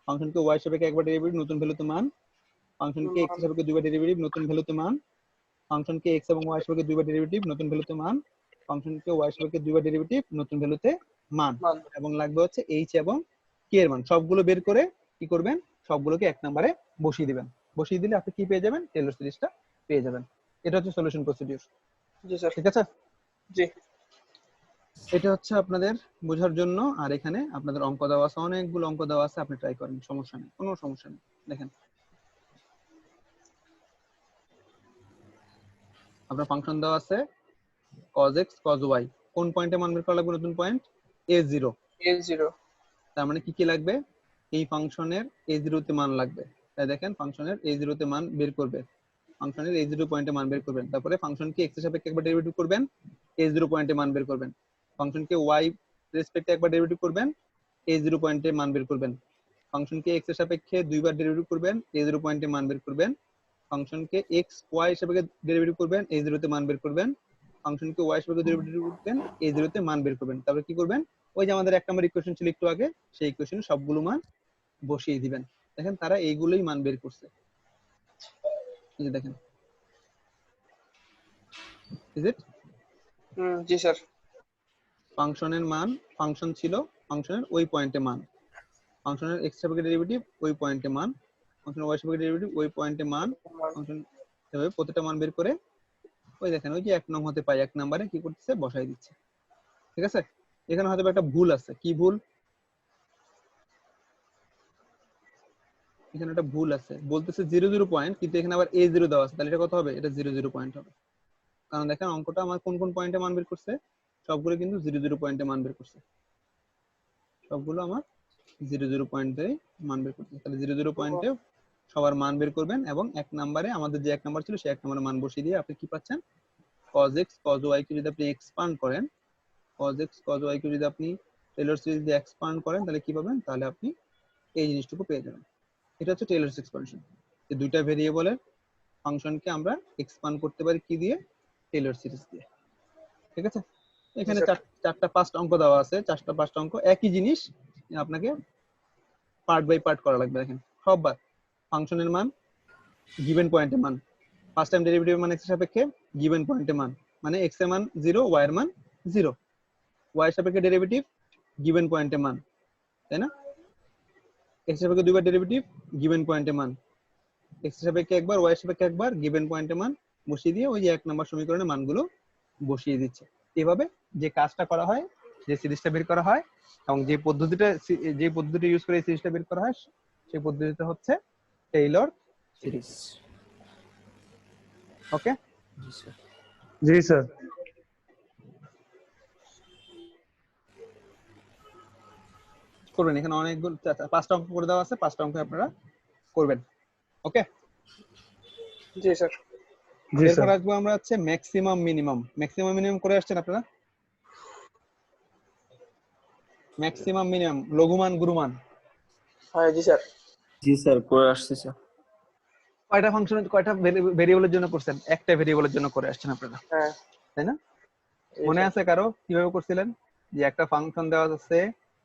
ফাংশনকে y এর সাপেক্ষে একবার ডেরিভেটিভ নতুন ভ্যালুতে মান, ফাংশনকে x এর সাপেক্ষে দুইবার ডেরিভেটিভ নতুন ভ্যালুতে মান, ফাংশনকে x এবং y এর সাপেক্ষে দুইবার ডেরিভেটিভ নতুন ভ্যালুতে মান, ফাংশনকে y এর সাপেক্ষে দুইবার ডেরিভেটিভ নতুন ভ্যালুতে মান, এবং লাগবে হচ্ছে h এবং k এর মান। সবগুলো বের করে কি করবেন? সবগুলোকে 1 নম্বরে বসিয়ে দিবেন। বসিয়ে দিলে আপনি কি পেয়ে যাবেন? টেলর সিরিজটা পেয়ে যাবেন। এটা হচ্ছে সলিউশন প্রসিডিউর,
জি স্যার।
ঠিক আছে?
জি
এটা হচ্ছে আপনাদের বোঝার জন্য। আর এখানে আপনাদের অঙ্ক দেওয়া আছে, অনেকগুলো অঙ্ক দেওয়া আছে, আপনি ট্রাই করেন, সমস্যা নেই, কোনো সমস্যা নেই। দেখেন আপনার ফাংশন দেওয়া আছে cos x cos y, কোন পয়েন্টে মান বের করা লাগবে? নতুন পয়েন্ট a0।
a0
তার মানে কি কি লাগবে? এই ফাংশনের a0 তে মান লাগবে। তাই দেখেন ফাংশনের a0 তে মান বের করবে, ফাংশনের a0 পয়েন্টে মান বের করবেন, তারপরে ফাংশনকে x এর সাপেক্ষে একবার ডেরিভেটিভ করবেন, a0 পয়েন্টে মান বের করবেন, ফাংশনকে y রেসপেক্টে একবার ডেরিভেটিভ করবেন, a0 পয়েন্টে মান বের করবেন, ফাংশনকে x এর সাপেক্ষে দুইবার ডেরিভেটিভ করবেন, a0 পয়েন্টে মান বের করবেন, ফাংশনকে x y এর সাপেক্ষে ডেরিভেটিভ করবেন, a0 তে মান বের করবেন, ফাংশনকে y এর সাপেক্ষে ডেরিভেটিভ করবেন, a0 তে মান বের করবেন। তারপরে কি করবেন? ওই যে আমাদের 1 নম্বর ইকুয়েশন ছিল একটু আগে, সেই ইকুয়েশনে সবগুলো মান বসিয়ে দিবেন। দেখেন তারা এইগুলোই মান বের করছে, এই যে দেখেন, ইজ ইট?
G sir.
ফাংশনের মান, ফাংশন ছিল, ফাংশনের ওই পয়েন্টে মান, ফাংশনের x সাপেক্ষে ডেরিভেটিভ ওই পয়েন্টে মান, ফাংশন ওয়াই সাপেক্ষে ডেরিভেটিভ ওই পয়েন্টে মান ফাংশন এভাবে প্রতিটা মান বের করে ওই দেখেন ওই যে 1 নং হতে পাই 1 নম্বরে কি করতেছে বসাই দিচ্ছে। ঠিক আছে, এখানে হয়তো একটা ভুল আছে। কি ভুল? এখানে একটা ভুল আছে, বলতেছে 00 পয়েন্ট, কিন্তু এখানে আবার a0 দেওয়া আছে, তাহলে এটা কত হবে? এটা 00 পয়েন্ট হবে। কারণ দেখেন অঙ্কটা আমার কোন কোন পয়েন্টে মান বের করছে, সবগুলো কিন্তু 00 পয়েন্টে মান বের করছে, সবগুলো আমার 00 পয়েন্টে মান বের করছে। তাহলে 00 পয়েন্টে সবার মান বের করবেন এবং 1 নম্বরে আমাদের যে 1 নম্বর ছিল সেই 1 নম্বরে মান বসিয়ে দিয়ে আপনি কি পাচ্ছেন? cos x cos y কে যদি আপনি এক্সপান্ড করেন, cos x cos y কে যদি আপনি টেলর সিরিজ দিয়ে এক্সপান্ড করেন তাহলে কি পাবেন? তাহলে আপনি এই জিনিসটুকু পেয়ে যাবেন। এটা হচ্ছে টেলরস এক্সপানশন। এই দুইটা ভেরিয়েবলের ফাংশনকে আমরা এক্সপান্ড করতে পারি কি দিয়ে? টেলর সিরিজ দিয়ে। ঠিক আছে, এখানে চারটা পাঁচটা অঙ্ক দেওয়া আছে, চারটা পাঁচটা অঙ্ক একই জিনিস, আপনাকে পার্ট বাই পার্ট করা লাগবে। দেখেন সববার ফাংশনের মান, গিভেন পয়েন্টে মান, ফার্স্ট টাইম ডেরিভেটিভ মান x এর সাপেক্ষে, গিভেন পয়েন্টে মান, মানে x এর মান 0, y এর মান 0, y এর সাপেক্ষে ডেরিভেটিভ, গিভেন পয়েন্টে মান, তাই না? x এর সাপেক্ষে দুইবার ডেরিভেটিভ, গিভেন পয়েন্টে মান, x এর সাপেক্ষে একবার, y এর সাপেক্ষে একবার, গিভেন পয়েন্টে মান বসিয়ে দিয়ে ওই যে 1 নম্বর সমীকরণে মানগুলো বসিয়ে দিচ্ছে। এভাবে যে কাজটা করা হয়, যে সিরিজটা বের করা হয় এবং যে পদ্ধতিটা ইউজ করে এই সিরিজটা বের করা হয় সেই পদ্ধতিটা হচ্ছে টেইলর সিরিজ। ওকে,
জি স্যার।
জি স্যার।
করবেন। এখানে অনেকগুলো পাঁচটা অঙ্ক করে দেওয়া আছে, পাঁচটা অঙ্ক আপনারা করবেন। ওকে,
জি স্যার।
জি
এরপর
স্যার।
আসবো আমরা হচ্ছে ম্যাক্সিমাম মিনিমাম। ম্যাক্সিমাম মিনিমাম করে আসছেন আপনারা? ম্যাক্সিমাম মিনিমাম, লঘুমান গুরুমান,
হ্যাঁ জি স্যার।
জি স্যার করে আসছি স্যার।
কয়টা ফাংশন কয়টা ভেরিয়েবলের জন্য করছেন? একটা ভেরিয়েবলের জন্য করে আসছেন আপনারা,
হ্যাঁ
তাই না?
জি
মনে
স্যার।
আছে কারো কিভাবে করছিলেন? যে একটা ফাংশন দেওয়া আছে,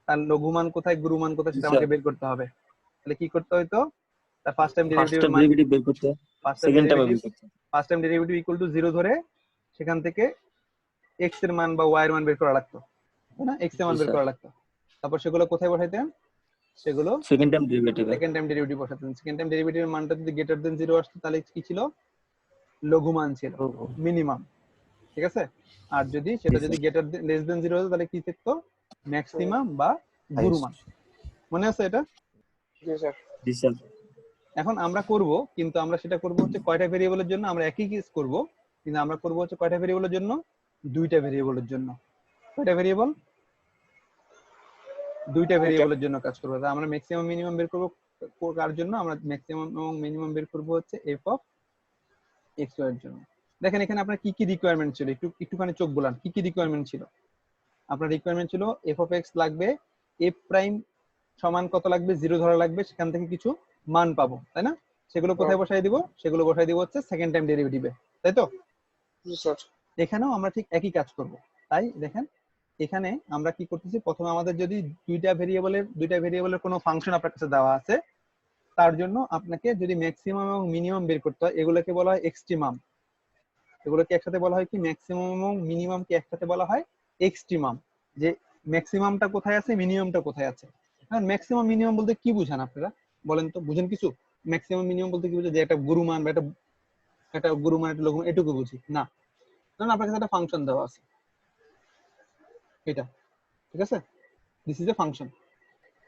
তার লঘুমান কোথায় গুরুমান কোথায় সেটা আমাকে বের করতে হবে। তাহলে কি করতে হইতো? তার ফার্স্ট টাইম
ফার্স্ট
ডেরিভেটিভের
টাইম
মান,
ডেরিভেটিভ বের করতে, সেকেন্ড টাইম বের করতে।
First time derivative equal to 0 ধরে সেখান থেকে x এর মান বা y এর মান বের করা লাগতো, তাই না? x এর মান
জি
বের
স্যার।
করা লাগতো। তারপর সেগুলো কোথায় বসাইতেন? সেগুলো
সেকেন্ড টাইম ডেরিভেটিভে।
সেকেন্ড টাইম ডেরিভেটিভ বসাতেন। সেকেন্ড টাইম ডেরিভেটিভের মানটা যদি গ্রেটার দেন 0 আসতো তাহলে কি ছিল? লঘুমান ছিল, মিনিমাম। ঠিক আছে, আর যদি সেটা যদি গ্রেটার লেস দেন 0 হতো তাহলে কি থাকতো? ম্যাক্সিমাম বা গুরুমান। মনে আছে এটা?
জি স্যার।
জি স্যার।
এখন আমরা করব, কিন্তু আমরা সেটা করব হচ্ছে কয়টা ভেরিয়েবলের জন্য? আমরা একই কেস করব, কিন্তু আমরা করব হচ্ছে কয়টা ভেরিয়েবলের জন্য? দুইটা ভেরিয়েবলের জন্য। কয়টা ভেরিয়েবল? দুইটা ভেরিয়েবলের জন্য কাজ করব। তাহলে আমরা ম্যাক্সিমাম মিনিমাম বের করব কার জন্য? আমরা ম্যাক্সিমাম এবং মিনিমাম বের করব হচ্ছে f অফ x y এর জন্য। দেখেন এখানে আপনার কি কি রিকোয়ারমেন্ট ছিল, একটুখানি চোখ বুলান। কি কি রিকোয়ারমেন্ট ছিল? আপনার রিকোয়ারমেন্ট ছিল f অফ x লাগবে, f প্রাইম সমান কত লাগবে? 0 ধরা লাগবে, সেখান থেকে কিছু মান পাবো, তাই না? সেগুলো কোথায় বসাই দিব? সেগুলো বসাই দিব হচ্ছে সেকেন্ড টাইম ডেরিভেটিভে, তাই তো?
জি স্যার।
এখানেও আমরা ঠিক একই কাজ করব। তাই দেখেন এখানে আমরা কি করতেছি, প্রথমে আমাদের যদি দুইটা ভেরিয়েবলের কোনো ফাংশন আপনার কাছে দেওয়া আছে, তার জন্য আপনাকে যদি ম্যাক্সিমাম এবং মিনিমাম বের করতে হয়, এগুলোকে বলা হয় এক্সট্রিমাম। এগুলোকে একসাথে বলা হয় কি? ম্যাক্সিমাম এবং মিনিমামকে একসাথে বলা হয় এক্সট্রিমাম। যে ম্যাক্সিমামটা কোথায় আছে, মিনিমামটা কোথায় আছে। এখন ম্যাক্সিমাম মিনিমাম বলতে কি বুঝান আপনারা? বলেন তো, বুঝেন কিছু? ম্যাক্সিমাম মিনিমাম বলতে কি বুঝে? যে একটা গুরুমান বা একটা গুরুমান একটা লঘুমান, এটুকু বুঝি না। কারণ আপনার কাছে একটা ফাংশন দেওয়া আছে, এটা ঠিক আছে, দিস ইজ এ ফাংশন।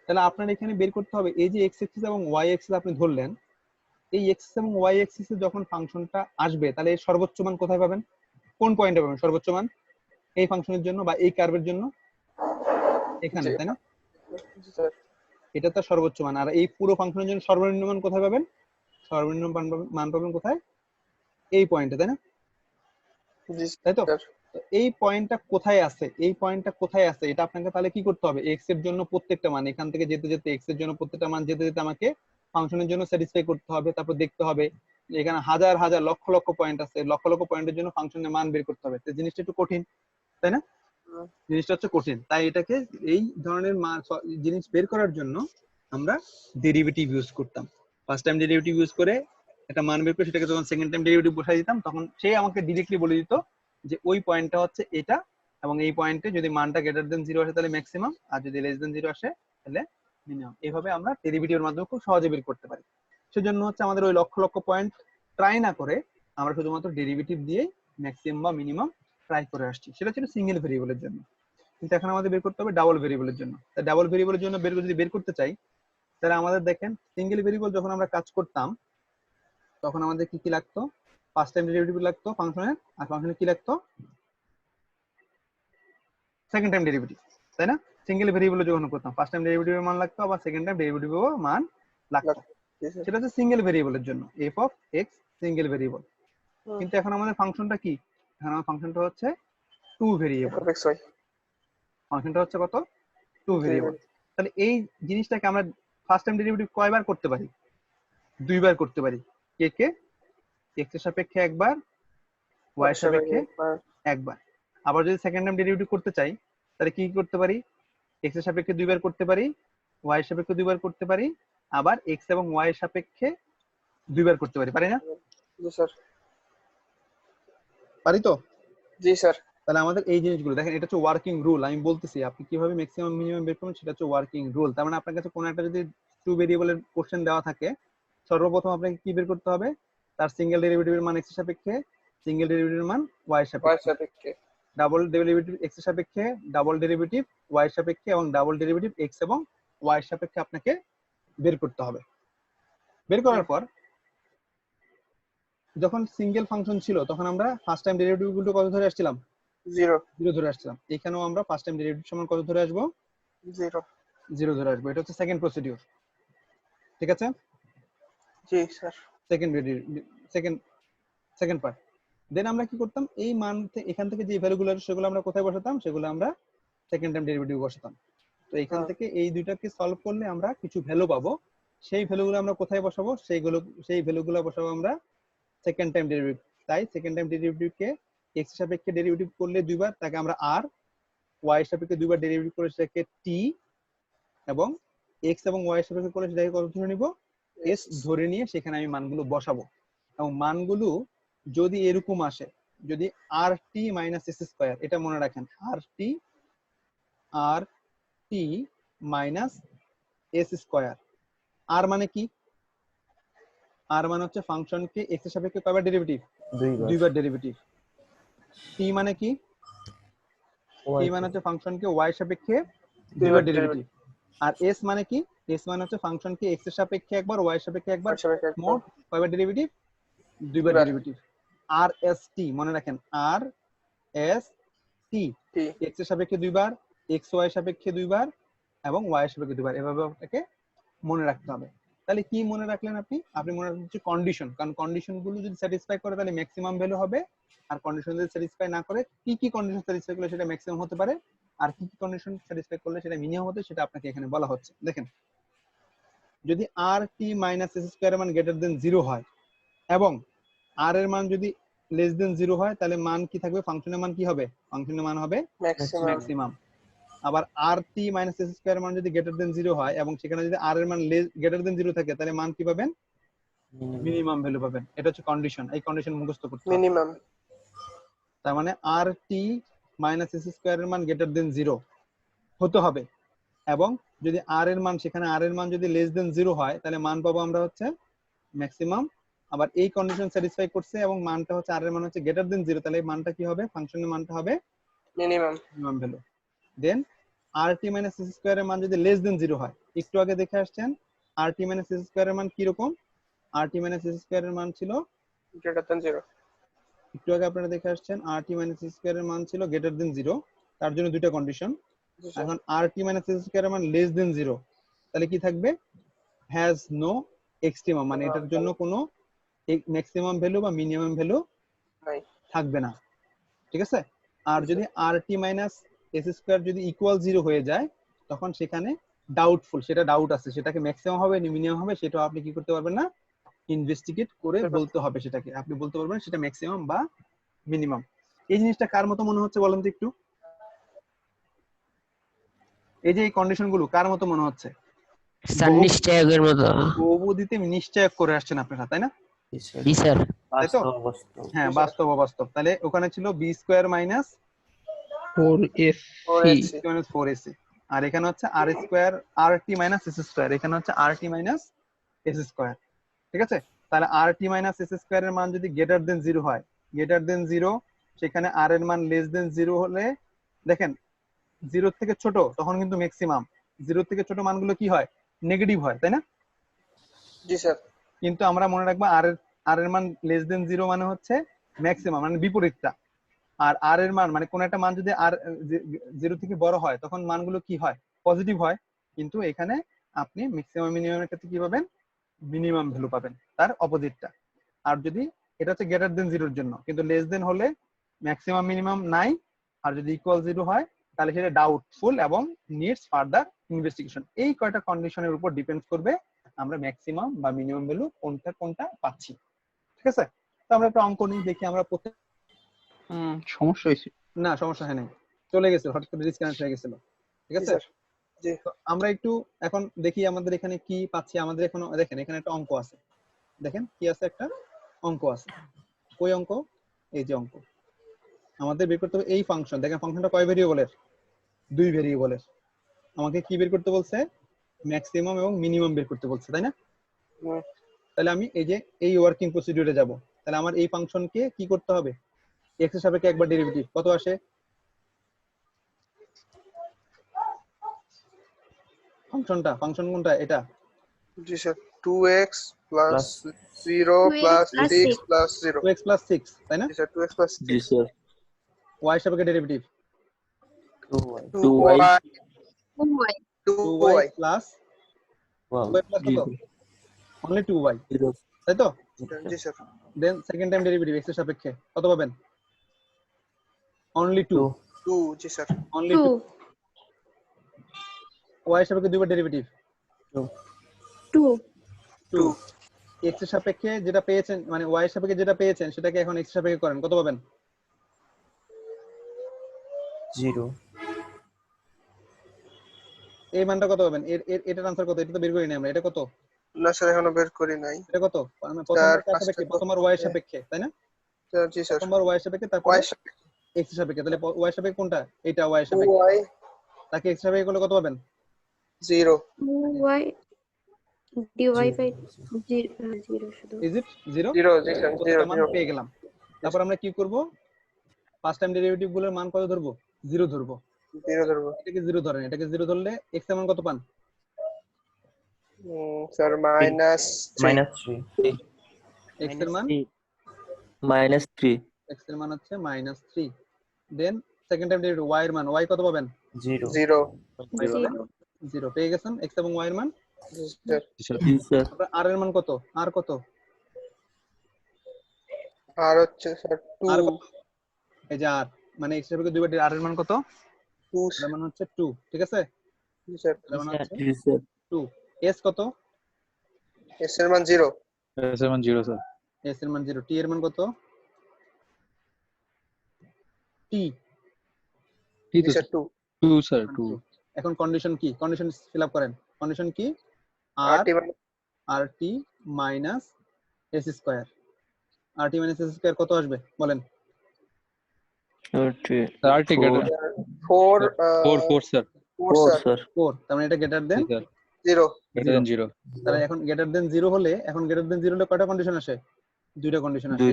তাহলে আপনার এখানে বের করতে হবে এই যে এক্স এক্সিস এবং ওয়াই এক্সিস আপনি ধরলেন, এই এক্স এবং ওয়াই এক্সিসে যখন ফাংশনটা আসবে তাহলে এর সর্বোচ্চ মান কোথায় পাবেন? কোন পয়েন্টে পাবেন সর্বোচ্চ মান এই ফাংশনের জন্য বা এই কার্ভের জন্য? এখানে, তাই না?
জি স্যার।
এটা তো সর্বোচ্চ মান। আর এই পুরো ফাংশনের জন্য সর্বনিম্ন মান কোথায় পাবেন? সর্বনিম্ন মান পাবেন কোথায়? এই পয়েন্টে, তাই না?
জি
তাই তো?
স্যার।
তো এই পয়েন্টটা কোথায় আছে, এই পয়েন্টটা কোথায় আছে, এটা আপনাকে তাহলে কি করতে হবে? এক্স এর জন্য প্রত্যেকটা মান এখান থেকে যেতে যেতে, এক্স এর জন্য প্রত্যেকটা মান যেতে যেতে আমাকে ফাংশনের জন্য স্যাটিসফাই করতে হবে। তারপর দেখতে হবে যে এখানে হাজার হাজার লক্ষ লক্ষ পয়েন্ট আছে, লক্ষ লক্ষ পয়েন্টের জন্য ফাংশনের মান বের করতে হবে। তো জিনিসটা একটু কঠিন, তাই না? জিনিসটা হচ্ছে কঠিন। তাই এটাকে এই ধরনের জিনিস বের করার জন্য আমরা ডেরিভেটিভ ইউজ করতাম। ফার্স্ট টাইম ডেরিভেটিভ ইউজ করে একটা মান বের করে সেটাকে যখন সেকেন্ড টাইম ডেরিভেটিভ বসাই দিতাম, তখন সে আমাকে ডিরেক্টলি বলে দিত যে ওই পয়েন্টটা হচ্ছে এটা, এবং এই পয়েন্টে যদি মানটা গ্রেটার দেন 0 আসে তাহলে ম্যাক্সিমাম, আর যদি লেস দেন 0 আসে তাহলে মিনিমাম। এইভাবে আমরা ডেরিভেটিভের মাধ্যমে খুব সহজে বের করতে পারি। সেজন্য হচ্ছে আমাদের ওই লক্ষ লক্ষ পয়েন্ট ট্রাই না করে আমরা শুধুমাত্র ডেরিভেটিভ দিয়ে ম্যাক্সিমাম বা মিনিমাম ট্রাই করে আসছি। সেটা ছিল সিঙ্গেল ভেরিয়েবলের জন্য, কিন্তু এখন আমাদের বের করতে হবে ডাবল ভেরিয়েবলের জন্য। তাই ডাবল ভেরিয়েবলের জন্য যদি বের করতে চাই, তাহলে আমাদের দেখেন সিঙ্গেল ভেরিয়েবল যখন আমরা কাজ করতাম তখন আমাদের কি কি লাগতো? ফার্স্ট টাইম ডেরিভেটিভ লাগতো ফাংশনের, আর ফাংশনে কি লাগতো? সেকেন্ড টাইম ডেরিভেটিভ, তাই না? সিঙ্গেল ভেরিয়েবল যখন করতাম ফার্স্ট টাইম ডেরিভেটিভের মান লাগতো, আবার সেকেন্ড টাইম ডেরিভেটিভের মান লাগতো। সেটা হচ্ছে সিঙ্গেল ভেরিয়েবলের জন্য F of x single variable. কিন্তু এখন আমাদের ফাংশনটা কি? এখন আমার ফাংশনটা হচ্ছে টু ভেরিয়েবল। ফাংশনটা হচ্ছে কত? Two variable. তাহলে এই জিনিসটাকে আমরা ফার্স্ট টাইম ডেরিভেটিভ কয়বার করতে পারি? দুইবার করতে পারি। কে কে? এক্স এর সাপেক্ষে একবার, ওয়াই এর সাপেক্ষে একবার। আবার যদি সেকেন্ড টাইম ডেরিভেটিভ করতে চাই তাহলে কি করতে পারি? এক্স এর সাপেক্ষে দুইবার করতে পারি, ওয়াই এর সাপেক্ষে দুইবার করতে পারি, আবার এক্স এবং ওয়াই এর সাপেক্ষে দুইবার করতে পারি। পারি না?
জি স্যার।
পারি তো?
জি স্যার।
তাহলে আমাদের এই জিনিসগুলো দেখেন, এটা হচ্ছে ওয়ার্কিং রুল। আমি বলতেছি আপনি কিভাবে ম্যাক্সিমাম মিনিমাম বের করবেন সেটা হচ্ছে ওয়ার্কিং রুল। তার মানে আপনার কাছে কোনো একটা যদি টু ভেরিয়েবলের কোশ্চেন দেওয়া থাকে, সর্বপ্রথম আপনাকে কি বের করতে হবে? তার সিঙ্গেল ডেরিভেটিভের মান এক্স এর সাপেক্ষে, সিঙ্গেল ডেরিভেটিভের মান ওয়াই এর সাপেক্ষে, ডাবল ডেরিভেটিভ এক্স এর সাপেক্ষে, ডাবল ডেরিভেটিভ ওয়াই এর সাপেক্ষে এবং ডাবল ডেরিভেটিভ এক্স এবং ওয়াই এর সাপেক্ষে আপনাকে বের করতে হবে। বের করার পর যখন সিঙ্গেল ফাংশন ছিল তখন আমরা ফার্স্ট টাইম ডেরিভেটিভ গুলো কত ধরে আসছিলাম? জিরো ধরে আসছিলাম। এখানেও আমরা ফার্স্ট টাইম ডেরিভেটিভ সমান কত ধরে আসবো? জিরো ধরে আসবো। এটা হচ্ছে সেকেন্ড প্রসিডিউর, ঠিক আছে?
জি স্যার।
Second part. দেন আমরা কি করতাম? এই মান এখান থেকে যে ভ্যালুগুলো সেগুলো আমরা কোথায় বসাতাম? সেগুলো আমরা সেকেন্ড টাইম ডেরিভেটিভ বসাতাম। তো এখান থেকে এই দুইটাকে সলভ করলে আমরা কিছু ভ্যালু পাবো। সেই ভ্যালুগুলো আমরা কোথায় বসাবো? সেই ভ্যালুগুলো বসাবো আমরা সেকেন্ড টাইম ডেরিভেটিভ। তাই সেকেন্ড টাইম ডেরিভেটিভকে এক্স এর সাপেক্ষে ডেরিভেটিভ করলে দুইবার, তাকে আমরা আর, ওয়াই এর সাপেক্ষে দুইবার ডেরিভেটিভ করে সেটাকে টি, এবং এক্স এবং ওয়াই এর সাপেক্ষে করলে সেটাকে কত ধরে নিব? এস ধরে নিয়ে সেখানে আমি মানগুলো বসাবো। এবং মানগুলো যদি এরকম আসে, যদি আর টি মাইনাস এস স্কয়ার, এটা মনে রাখেন, আর টি মাইনাস এস স্কয়ার। আর মানে কি? আর মানে হচ্ছে ফাংশনকে এক্স এর সাপেক্ষে কয়বার ডেরিভেটিভ? দুইবার ডেরিভেটিভ। টি মানে কি? টি মানে হচ্ছে ফাংশনকে ওয়াই এর সাপেক্ষে দুইবার ডেরিভেটিভ। আর এস মানে কি? এস মানে হচ্ছে ফাংশনকে এক্স এর সাপেক্ষে একবার, ওয়াই এর সাপেক্ষে একবার, মোট কয়বার ডেরিভেটিভ? দুইবার ডেরিভেটিভ। আর এস টি মনে রাখেন, আর এস টি এক্স এর সাপেক্ষে দুইবার, এক্স ওয়াই এর সাপেক্ষে দুইবার এবং ওয়াই এর সাপেক্ষে দুইবার, এভাবে আপনাকে মনে রাখতে হবে। তাহলে কি মনে রাখলেন আপনি? আপনি মনে রাখছেন হচ্ছে কন্ডিশন, কারণ কন্ডিশন গুলো যদি স্যাটিসফাই করে তাহলে ম্যাক্সিমাম ভ্যালু হবে, আর কন্ডিশন যদি স্যাটিসফাই না করে, কি কি কন্ডিশন স্যাটিসফাই করলে সেটা ম্যাক্সিমাম হতে পারে আর কি কি কন্ডিশন স্যাটিসফাই করলে সেটা মিনিমাম হতে, সেটা আপনাকে এখানে বলা হচ্ছে। দেখেন, যদি আর টি মাইনাস এস স্কয়ার এর মান গ্রেটার দেন 0 হয় এবং আর এর মান যদি লেস দেন 0 হয়, তাহলে মান কি থাকবে? ফাংশনের মান কি হবে? ফাংশনের মান হবে ম্যাক্সিমাম। আবার আর টি মাইনাস এস স্কয়ার মান যদি গ্রেটার দেন 0 হয় এবং সেখানে যদি আর এর মান গ্রেটার দেন 0 থাকে, তাহলে মান কি পাবেন? মিনিমাম ভ্যালু পাবেন। এটা হচ্ছে কন্ডিশন। এই কন্ডিশন মুখস্থ করতে হবে। মিনিমাম, তার মানে আর টি মাইনাস এস স্কয়ার এর মান গ্রেটার দেন 0 হতে হবে, এবং যদি আর এর মান, সেখানে আর এর মান যদি লেস দেন 0 হয়, তাহলে মান পাবো আমরা হচ্ছে ম্যাক্সিমাম। আবার এই কন্ডিশন স্যাটিসফাই করছে এবং মানটা হচ্ছে আর এর মান হচ্ছে গ্রেটার দেন 0, তাহলে মানটা কি হবে? ফাংশনের মানটা হবে মিনিমাম ভ্যালু। দেন rt মাইনাস s স্কয়ার এর মান যদি লেস দেন 0 হয়, একটু আগে দেখে আসছেন rt মাইনাস s স্কয়ার এর মান কি রকম? rt মাইনাস s স্কয়ার এর মান ছিল গ্রেটার দেন 0। একটু আগে আপনারা দেখে আসছেন rt মাইনাস s স্কয়ার এর মান ছিল গ্রেটার দেন 0, তার জন্য দুইটা কন্ডিশন। এখন rt মাইনাস s স্কয়ার এর মান লেস দেন 0, তাহলে কি থাকবে? হ্যাজ নো এক্সট্রিমাম, মানে এটার জন্য কোনো ম্যাক্সিমাম ভ্যালু বা মিনিমাম ভ্যালু থাকবে না, ঠিক আছে? আর যদি rt মাইনাস s স্কয়ার যদি ইকুয়াল 0 হয়ে যায়, তখন সেখানে ডাউটফুল, সেটা ডাউট আছে, সেটাকে ম্যাক্সিমাম হবে না মিনিমাম হবে, সেটা আপনি কি করতে পারবেন না? ইনভেস্টিগেট করে বলতে হবে সেটাকে। আপনি বলতে পারবেন সেটা ম্যাক্সিমাম বা মিনিমাম। এই জিনিসটা কার মতো মনে হচ্ছে বলেন তো একটু? এই যে এই কন্ডিশন গুলো কার মতো মনে হচ্ছে?
স্যার নিশ্চয়কের মতো।
বহুপদীতে নিশ্চয়ক করে আসছেন আপনারা, তাই না?
জি স্যার।
হ্যাঁ, বাস্তব অবাস্তব। তাহলে ওখানে ছিল বি স্কয়ার মাইনাস 4ac, আর এখানে হচ্ছে আর square rt minus s square, এখানে হচ্ছে rt মাইনাস s স্কয়ার। ঠিক আছে? তাহলে rt মাইনাস এস স্কয়ার এর মান যদি গ্রেটার দেন 0 হয়, গ্রেটার দেন 0, সেখানে r এর মান লেস দেন 0 হলে দেখেন 0 থেকে ছোট তখন কিন্তু ম্যাক্সিমাম, 0 থেকে ছোট মানগুলো কি হয়, নেগেটিভ হয়, তাই না?
জি স্যার।
কিন্তু আমরা মনে রাখবো আর এর মান লেস দেন 0 মানে হচ্ছে ম্যাক্সিমাম, মানে বিপরীতটা। আর আর এর মান মানে কোন একটা মান যদি আর 0 থেকে বড় হয় তখন মানগুলো কি হয়, পজিটিভ হয়। কিন্তু এখানে আপনি ম্যাক্সিমাম মিনিমামের ক্ষেত্রে কি পাবেন, মিনিমাম ভ্যালু পাবেন, তার অপোজিটটা। আর যদি এটা হচ্ছে গ্রেটার দেন 0 এর জন্য, কিন্তু লেস দেন হলে ম্যাক্সিমাম মিনিমাম নাই, আর যদি ইকুয়াল 0 হয় তাহলে সেটা ডাউটফুল এবং নিডস ফার্দার ইনভেস্টিগেশন। এই কয়টা কন্ডিশনের উপর ডিপেন্ড করবে আমরা ম্যাক্সিমাম বা মিনিমাম ভ্যালু কোনটা পাচ্ছি। ঠিক আছে? তো আমরা একটা অঙ্ক নিয়ে দেখি আমরা প্রত্যেক
সমস্যা হয়েছে।
না সমস্যা হয় নাই, চলে গেছে, হঠাৎ করে ডিসকানেক্ট হয়ে গেছিল। ঠিক আছে,
জি।
তো আমরা একটু এখন দেখি আমাদের এখানে কি পাচ্ছি। আমাদের এখানে দেখেন এখানে একটা অঙ্ক আছে, দেখেন কি আছে, একটা অঙ্ক আছে। কই অঙ্ক? এই যে অঙ্ক। আমাদের বের করতে হবে এই ফাংশন। দেখেন ফাংশনটা কয় ভেরিয়েবলের? 2 ভেরিয়েবলের। আমাকে কি বের করতে বলছে? ম্যাক্সিমাম এবং মিনিমাম বের করতে বলছে, তাই না? তাহলে আমি এই যে এই ওয়ার্কিং প্রসিডিউরে যাব। তাহলে আমার এই ফাংশনকে কি করতে হবে, এক্স এর সাপেক্ষে একবার ডেরিভেটিভ। কত আসে ফাংশনটা? ফাংশন কোনটা এটা?
জি sir, 2x plus 0 plus 6 plus 0।
2x plus 6, তাই না?
জি স্যার, 2x plus 6।
জি স্যার।
y এর সাপেক্ষে derivative
2y
2y plus 2y plus
জি
কত? only 2y,
zero.
তাই তো?
জি sir.
Then second time derivative x এর সাপেক্ষে কত পাবেন? only 2,
2 জি স্যার।
only 2। y এর সাপেক্ষে দুইবার ডেরিভেটিভ 2। x এর সাপেক্ষে যেটা পেয়েছেন, মানে y এর সাপেক্ষে যেটা পেয়েছেন সেটাকে এখন x এর সাপেক্ষে করেন, কত পাবেন?
0
এই মানটা কত পাবেন? এটার আনসার কত? এটা তো বের করিনি আমরা। এটা কত?
না স্যার, এখনো বের করি নাই।
এটা কত? মানে প্রথমবার কার সাপেক্ষে? প্রথমবার y এর সাপেক্ষে, তাই না?
জি স্যার।
প্রথমবার y এর সাপেক্ষে, তারপর
y
x এর সাপেক্ষে। তাহলে y এর সাপেক্ষে কোনটা? এটা y এর সাপেক্ষে।
2y
তাকে x এর সাপেক্ষে করলে কত পাবেন?
0।
2y dy by 0 শুধু।
Is it 0?
0 G sir.
প্রত্যেকটা মান
0
পেয়ে গেলাম। তারপর আমরা কি করব? ফার্স্ট টাইম ডেরিভেটিভ গুলোর মান কত ধরবো? 0 ধরবো।
0 ধরবো।
এটাকে 0 ধরেন, এটাকে 0 ধরলে x এর মান কত পান?
স্যার -3।
-3
x এর মান
-3
x এর মান হচ্ছে -3। Then second time derivative y এর মান, y কত পাবেন?
0
0
0 পেয়ে গেছেন x এবং y এর মান।
জি স্যার।
জি স্যার।
তারপর r এর মান কত? r কত?
আর হচ্ছে স্যার
r
2।
কত? এই যে r মানে x এর সাপেক্ষে দুইবার r এর মান কত?
2
এর মান হচ্ছে 2, ঠিক আছে?
জি স্যার।
এর মান হচ্ছে
জি স্যার।
2। s কত?
s এর মান 0।
s এর মান 0 স্যার।
s এর মান 0। t এর মান কত? t
জি
জি স্যার, 2।
2 স্যার 2।
এখন কন্ডিশন কি? কন্ডিশন ফিল আপ করেন। কন্ডিশন কি?
rt
rt minus s square. rt minus s square কত আসবে বলেন?
Sir rt greater
4
4 sir.
4 sir.
4, তার মানে এটা গ্রেটার দেন
0।
Greater than 0।
তাহলে এখন গ্রেটার দেন 0 হলে, এখন গ্রেটার দেন 0 হলে কয়টা কন্ডিশন আসে? দুইটা কন্ডিশন আসে।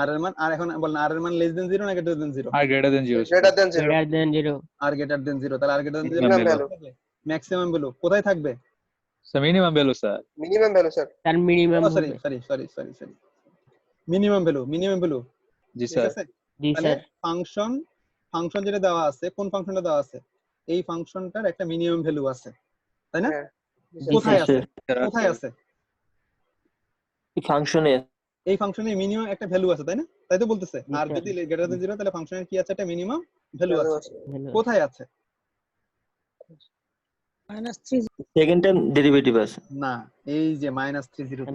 আর এর মান, আর এখন বলেন আর এর মান লেস দেন 0 না গ্রেটার দেন 0?
আর greater than 0
greater than 0।
greater than 0
আর গ্রেটার দেন 0। তাহলে আর greater than 0
minimum value.
Maximum value কোথায় থাকবে?
Sir minimum value sir.
Minimum value sir.
তার মিনিমাম
সরি
হবে।
Sorry sorry sorry sorry minimum value,
জি
ঠিক
স্যার।
আছে?
জি
তাহলে
স্যার।
ফাংশন যেটা দেওয়া আছে, কোন ফাংশনটা দেওয়া আছে? এই ফাংশনটার একটা মিনিমাম ভ্যালু আছে, তাই না?
হ্যাঁ।
কোথায় আছে?
স্যার
কোথায় আছে?
এই ফাংশনে
এই ফাংশনের মিনিমাম একটা ভ্যালু আছে, তাই না? তাই তো বলতেছে।
জি,
আর
স্যার।
যদি গ্রেটার দেন 0 তাহলে ফাংশনের কি আছে? একটা মিনিমাম ভ্যালু
ভ্যালু
আছে।
আছে।
Hello.
কোথায় আছে?
-3
সেকেন্ড টাইম ডেরিভেটিভ আছে।
না, এই যে -30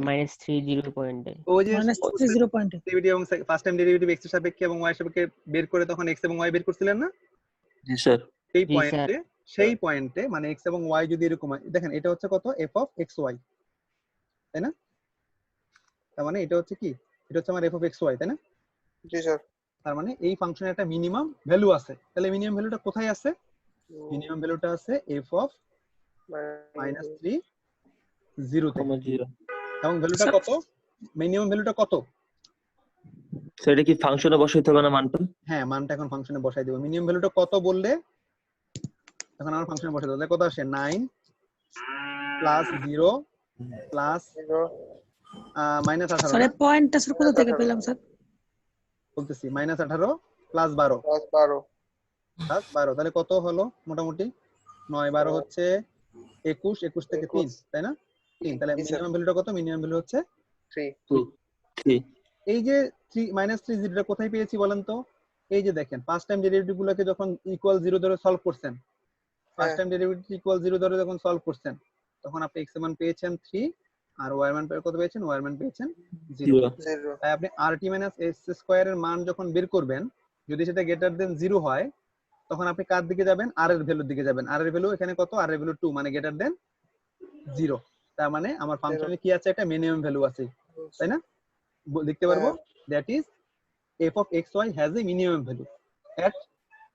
-30 পয়েন্টে।
ওই যে
-30 পয়েন্টে।
ডেরিভেটিভ এবং ফার্স্ট টাইম ডেরিভেটিভ x এর সাপেক্ষে এবং y এর সাপেক্ষে বের করে তখন x এবং y বের করছিলেন না?
জি স্যার।
সেই
জি,
পয়েন্টে মানে x এবং y যদি এরকম হয়, দেখেন এটা হচ্ছে কত? f of xy, তাই না? তার মানে এটা হচ্ছে কি? এটা হচ্ছে আমার f of xy, তাই না?
জি স্যার।
তার মানে এই ফাংশনের একটা মিনিমাম ভ্যালু আছে। তাহলে মিনিমাম ভ্যালুটা কোথায় আছে? মিনিমাম ভ্যালুটা আছে f of -3 0 তে।
0
এবং ভ্যালুটা
Sir-
কত, মিনিমাম ভ্যালুটা কত?
সেটা কি ফাংশনে বসাইতে হবে না মানটা?
হ্যাঁ, মানটা এখন ফাংশনে বসাই দেব। মিনিমাম ভ্যালুটা কত বললে এখন আমার ফাংশনে বসাই দেব। তাহলে কত আসে? 9 প্লাস 0 প্লাস
0
মাইনাস 18
স্যার
না?
এই পয়েন্টটা স্যার কোথা থেকে পেলাম স্যার?
বলতেছি মাইনাস 18 প্লাস 12
প্লাস 12
প্লাস 12, তাহলে কত হলো মোটামুটি? 9 12 হচ্ছে 21, 21 থেকে 3, তাই না? 3, তাহলে
জি, স্যার।
মিনিমাম ভ্যালুটা কত? মিনিমাম ভ্যালু হচ্ছে
3
3
এই যে 3 -3 জিরোটা কোথায় পেয়েছি বলেন তো? এই যে দেখেন ফার্স্ট টাইম ডেরিভেটিভ গুলোকে যখন ইকুয়াল 0 ধরে সলভ করছেন, ফার্স্ট টাইম ডেরিভেটিভ ইকুয়াল 0 ধরে যখন সলভ করছেন, তখন আপনি x এর মান পেয়েছেন 3 আর y এর মান কত পেয়েছেন? y এর মান পেয়েছেন 0।
0
তাই আপনি rt - s স্কয়ার এর মান যখন বের করবেন, যদি সেটা গ্রেটার দেন 0 হয়, তখন আপনি কার দিকে যাবেন? r এর ভ্যালুর দিকে যাবেন। r এর ভ্যালু এখানে কত? r এর ভ্যালু 2, মানে গ্রেটার দেন 0। তার মানে আমার ফাংশনে কি আছে? একটা মিনিমাম ভ্যালু আছে, তাই না? লিখতে পারবো that is f of xy has a minimum value at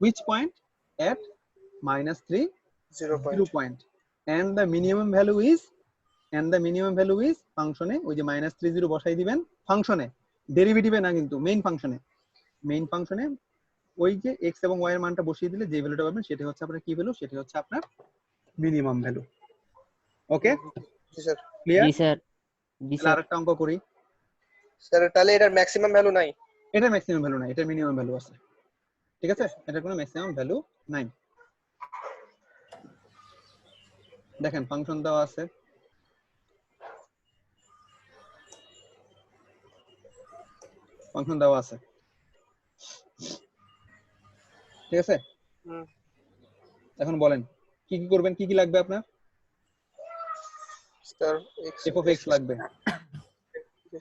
which point? At -3 0 point, and the minimum value is ফাংশনে ওই যে -3 0 বসাই দিবেন ফাংশনে, ডেরিভেটিভে না কিন্তু মেইন ফাংশনে ওই যে x এবং y এর মানটা বসিয়ে দিলে যে ভ্যালুটা পাবেন সেটা হচ্ছে আপনার কি ভ্যালু? সেটা হচ্ছে আপনার মিনিমাম ভ্যালু। ওকে,
জি স্যার।
ক্লিয়ার?
জি স্যার। জি স্যার।
আরেকটা অঙ্ক করি।
স্যার তাহলে এটার ম্যাক্সিমাম ভ্যালু নাই?
এটা ম্যাক্সিমাম ভ্যালু নাই, এটা মিনিমাম ভ্যালু আছে। ঠিক আছে, এটা কোনো ম্যাক্সিমাম ভ্যালু নাই। দেখেন ফাংশন দেওয়া আছে, ঠিক আছে।
হুম।
এখন বলেন কি কি করবেন, কি কি লাগবে আপনার?
স্যার
f of x লাগবে।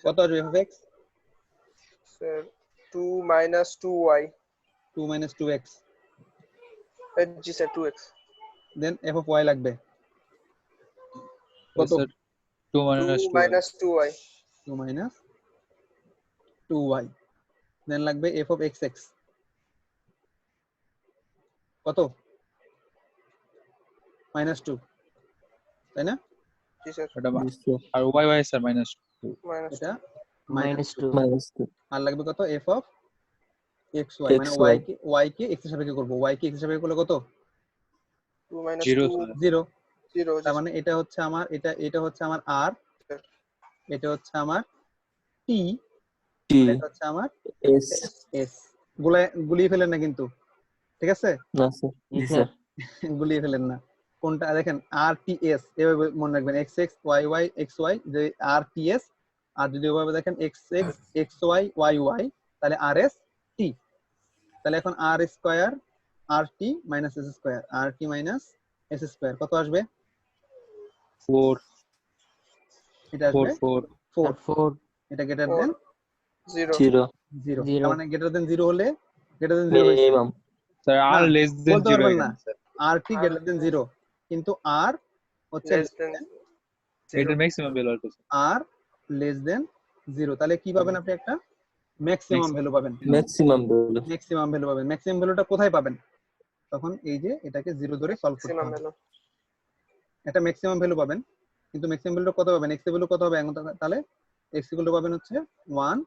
কত আসবে f of x?
Sir 2 minus 2y
2 - 2x।
জি sir 2x
then f of y লাগবে কত?
Yes, sir. 2 minus
2
2.
minus 2y
2 - 2y। দেন লাগবে f of xx কত? -2, তাই না?
জি স্যার
আর y sir minus 2.
minus
এটা
-2
-2
আর লাগবে কত? f of xy, মানে
XY
y কে x এর সাপেক্ষে করব। y কে x এর সাপেক্ষে করলে কত?
2 minus
0
2
sir.
0।
0
তার মানে এটা হচ্ছে আমার এটা হচ্ছে আমার r, এটা হচ্ছে আমার t,
T
এটা হচ্ছে আমার
S
s। গুলিয়ে ফেলেন না কিন্তু, ঠিক আছে?
না স্যার।
জি
জি
স্যার।
স্যার।
গুলিয়ে ফেলেন না। কোনটা দেখেন? rts এভাবে মনে রাখবেন, xx yy xy, যে rts। আর যদি ওভাবে দেখেন xx xy yy, তাহলে rs t। তাহলে এখন r square rt minus s square, rt minus s square কত আসবে?
4
এটা আসবে
4
4।
4
এটা গ্রেটার দেন
0
0
0।
0
তার মানে গ্রেটার দেন 0 হলে গ্রেটার দেন 0 হইছে
মিনিমাম
sir
না,
r less than
বলতে
0
পারবেন না।
again sir.
rt greater than 0, কিন্তু r হচ্ছে
less than
এটা
0
maximum value আছে sir.
r less than 0। তাহলে কি পাবেন আপনি? একটা ম্যাক্সিমাম ভ্যালু পাবেন।
ম্যাক্সিমাম ভ্যালু
ম্যাক্সিমাম ভ্যালু পাবেন। ম্যাক্সিমাম ভ্যালুটা কোথায় পাবেন? তখন এই যে এটাকে 0 ধরে সলভ করতে
maximum
হবে।
value
এটা ম্যাক্সিমাম ভ্যালু পাবেন, কিন্তু ম্যাক্সিমাম ভ্যালুটা কত পাবেন? x এর ভ্যালু কত হবে? তাহলে x ইকুয়াল টু পাবেন হচ্ছে 1,